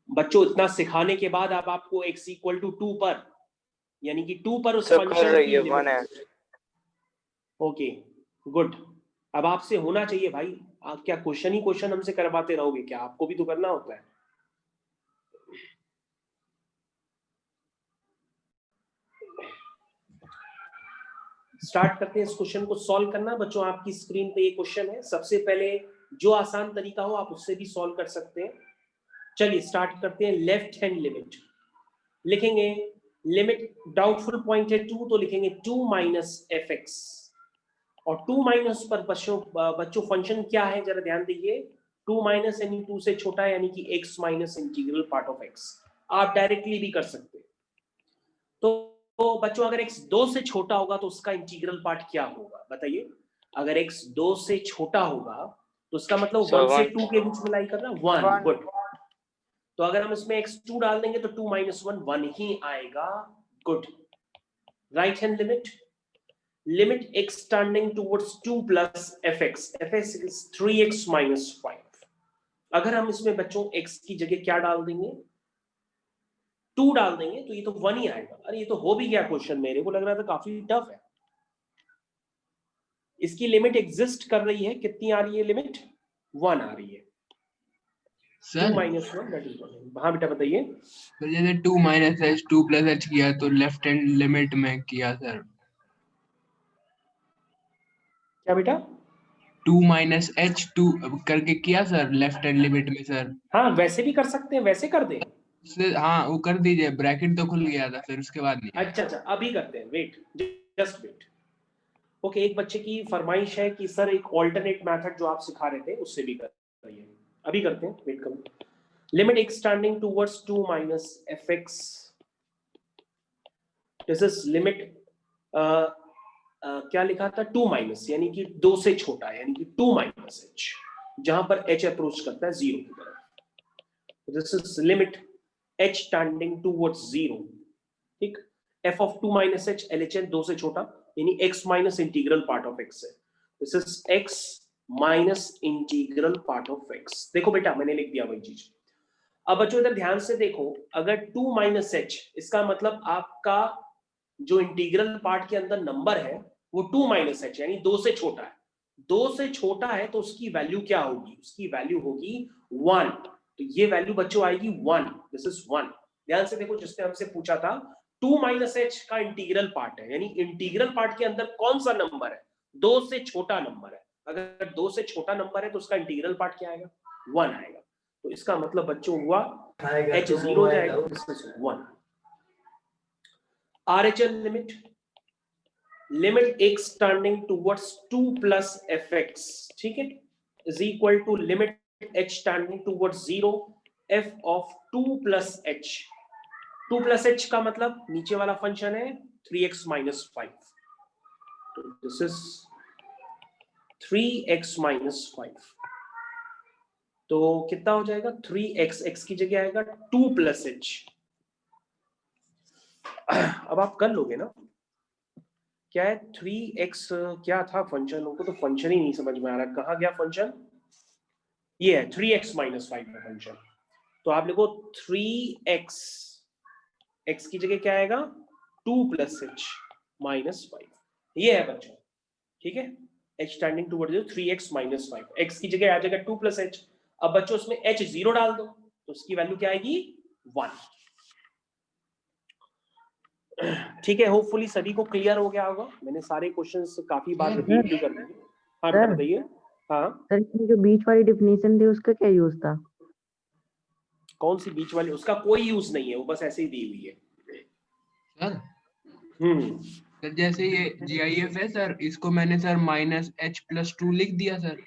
बच्चों इतना सिखाने के बाद अब आपको x इक्वल टू 2 पर, यानी कि 2 पर उस फंक्शन की लिमिट, ओके गुड। अब आपसे होना चाहिए भाई, आप क्या क्वेश्चन ही क्वेश्चन हमसे करवाते रहोगे क्या, आपको भी तो करना होता है। स्टार्ट करते हैं इस क्वेश्चन को सॉल्व करना। बच्चों आपकी स्क्रीन पे ये क्वेश्चन है, सबसे पहले जो आसान तरीका हो आप उससे भी सॉल्व कर सकते हैं। चलिए स्टार्ट करते हैं। लेफ्ट हैंड लिमिट लिखेंगे, लिमिट डाउटफुल पॉइंट है 2, तो लिखेंगे 2 माइनस एफ एक्स, और 2 माइनस पर बच्चों फंक्शन क्या है जरा ध्यान दीजिए, 2 माइनस यानी 2 से छोटा है, यानी कि x minus integral part of x। आप डायरेक्टली भी कर सकते हैं। तो बच्चों अगर x 2 से छोटा होगा तो उसका इंटीग्रल पार्ट क्या होगा बताइए। अगर x 2 से छोटा होगा तो उसका मतलब 1 से 2 के बीच में लाई करना, 1, गुड। तो अगर हम इसमें x2 डाल देंगे तो 2 माइनस 1 1 ही आएगा, good. Right hand limit, limit x tending towards 2 plus fx, fx is 3x minus 5। अगर हम इसमें बच्चों x की जगह क्या डाल देंगे, 2 डाल देंगे तो ये तो 1 ही आएगा। अरे ये तो हो भी गया क्वेश्चन, मेरे को लग रहा था काफी टफ है। इसकी लिमिट एग्जिस्ट कर रही है, कितनी आ रही है लिमिट, 1 आ रही है, सर 2 माइनस 1 दैट इज 1। हाँ बेटा बताइए। तो जैसे 2 माइनस एच 2 प्लस एच किया तो लेफ्ट हैंड लिमिट में किया सर, क्या बेटा, 2 माइनस एच 2 करके किया सर लेफ्ट हैंड लिमिट में सर। हाँ वैसे भी कर सकते हैं, वैसे कर दें। हाँ वो कर दीजिए, ब्रैकेट तो खुल गया था फिर उसके बाद नहीं। अच्छा अच्छा, अभी करते हैं, वेट, जस्ट वेट। ओके, एक बच्चे की फरमाइश है कि सर एक ऑल्टरनेट मेथड जो आप सिखा रहे थे उससे भी करिए, अभी करते हैं, वेट करो। Limit x tending towards 2 minus fx, this is limit, क्या लिखा था, 2 माइनस यानी कि 2 से छोटा है, यानी कि 2 माइनस h, जहां पर h अप्रोच करता है 0 की तरफ। This is limit h tending towards 0, ठीक। f of 2 minus h, LHN 2 से छोटा, यानी x minus integral part of x है। This is x minus integral part of x। देखो बेटा मैंने लिख दिया वही चीज। अब बच्चों इधर ध्यान से देखो, अगर 2 माइनस h, इसका मतलब आपका जो इंटीग्रल पार्ट के अंदर नंबर है वो 2 माइनस h यानी 2 से छोटा है। 2 से छोटा है तो उसकी वैल्यू क्या होगी, उसकी वैल्यू होगी 1। तो ये वैल्यू बच्चों आएगी 1, दिस इज 1। ध्यान से देखो, जिसने हमसे पूछा था 2 माइनस h का इंटीग्रल पार्ट है, यानी इंटीग्रल पार्ट के अंदर कौन सा नंबर है, 2 से छोटा नंबर है। अगर 2 से छोटा नंबर है तो उसका इंटीग्रल पार्ट क्या आएगा, 1 आएगा। तो इसका मतलब बच्चों हुआ h 0 हो जाएगा, this is 1। RHL limit, limit x tending towards 2 plus fx, ठीक है, is equal to limit h tending towards 0 f of 2 plus h। 2 plus h का मतलब नीचे वाला फंक्शन है 3x माइनस 5, तो दिस इज 3x माइनस 5। तो कितना हो जाएगा 3x, x की जगह आएगा 2 + h। अब आप कर लोगे ना, क्या है 3x, क्या था फंक्शन, उनको तो फंक्शन ही नहीं समझ में आ रहा, कहाँ गया फंक्शन, ये है 3x - 5 का फंक्शन। तो आप लिखो 3x, x की जगह क्या आएगा 2 + h - 5, ये है बच्चों, ठीक है। h tending towards 3x - 5, x की जगह आ जाएगा 2 + h। अब बच्चों उसमें h 0 डाल दो तो उसकी वैल्यू क्या आएगी 1, ठीक है। होपफुली सभी को क्लियर हो गया होगा, मैंने सारे क्वेश्चंस काफी बार रिपीट भी कर दिए। हाँ बेटा बताइए। हाँ सर इसमें जो बीच वाली डेफिनेशन थी उसका क्या यूज था? कौन सी बीच वाली, उसका कोई यूज नहीं है, वो बस ऐसे ही दी हुई है। सर जैसे ये GIF है सर, इसको मैंने सर -h + 2 लिख दिया सर,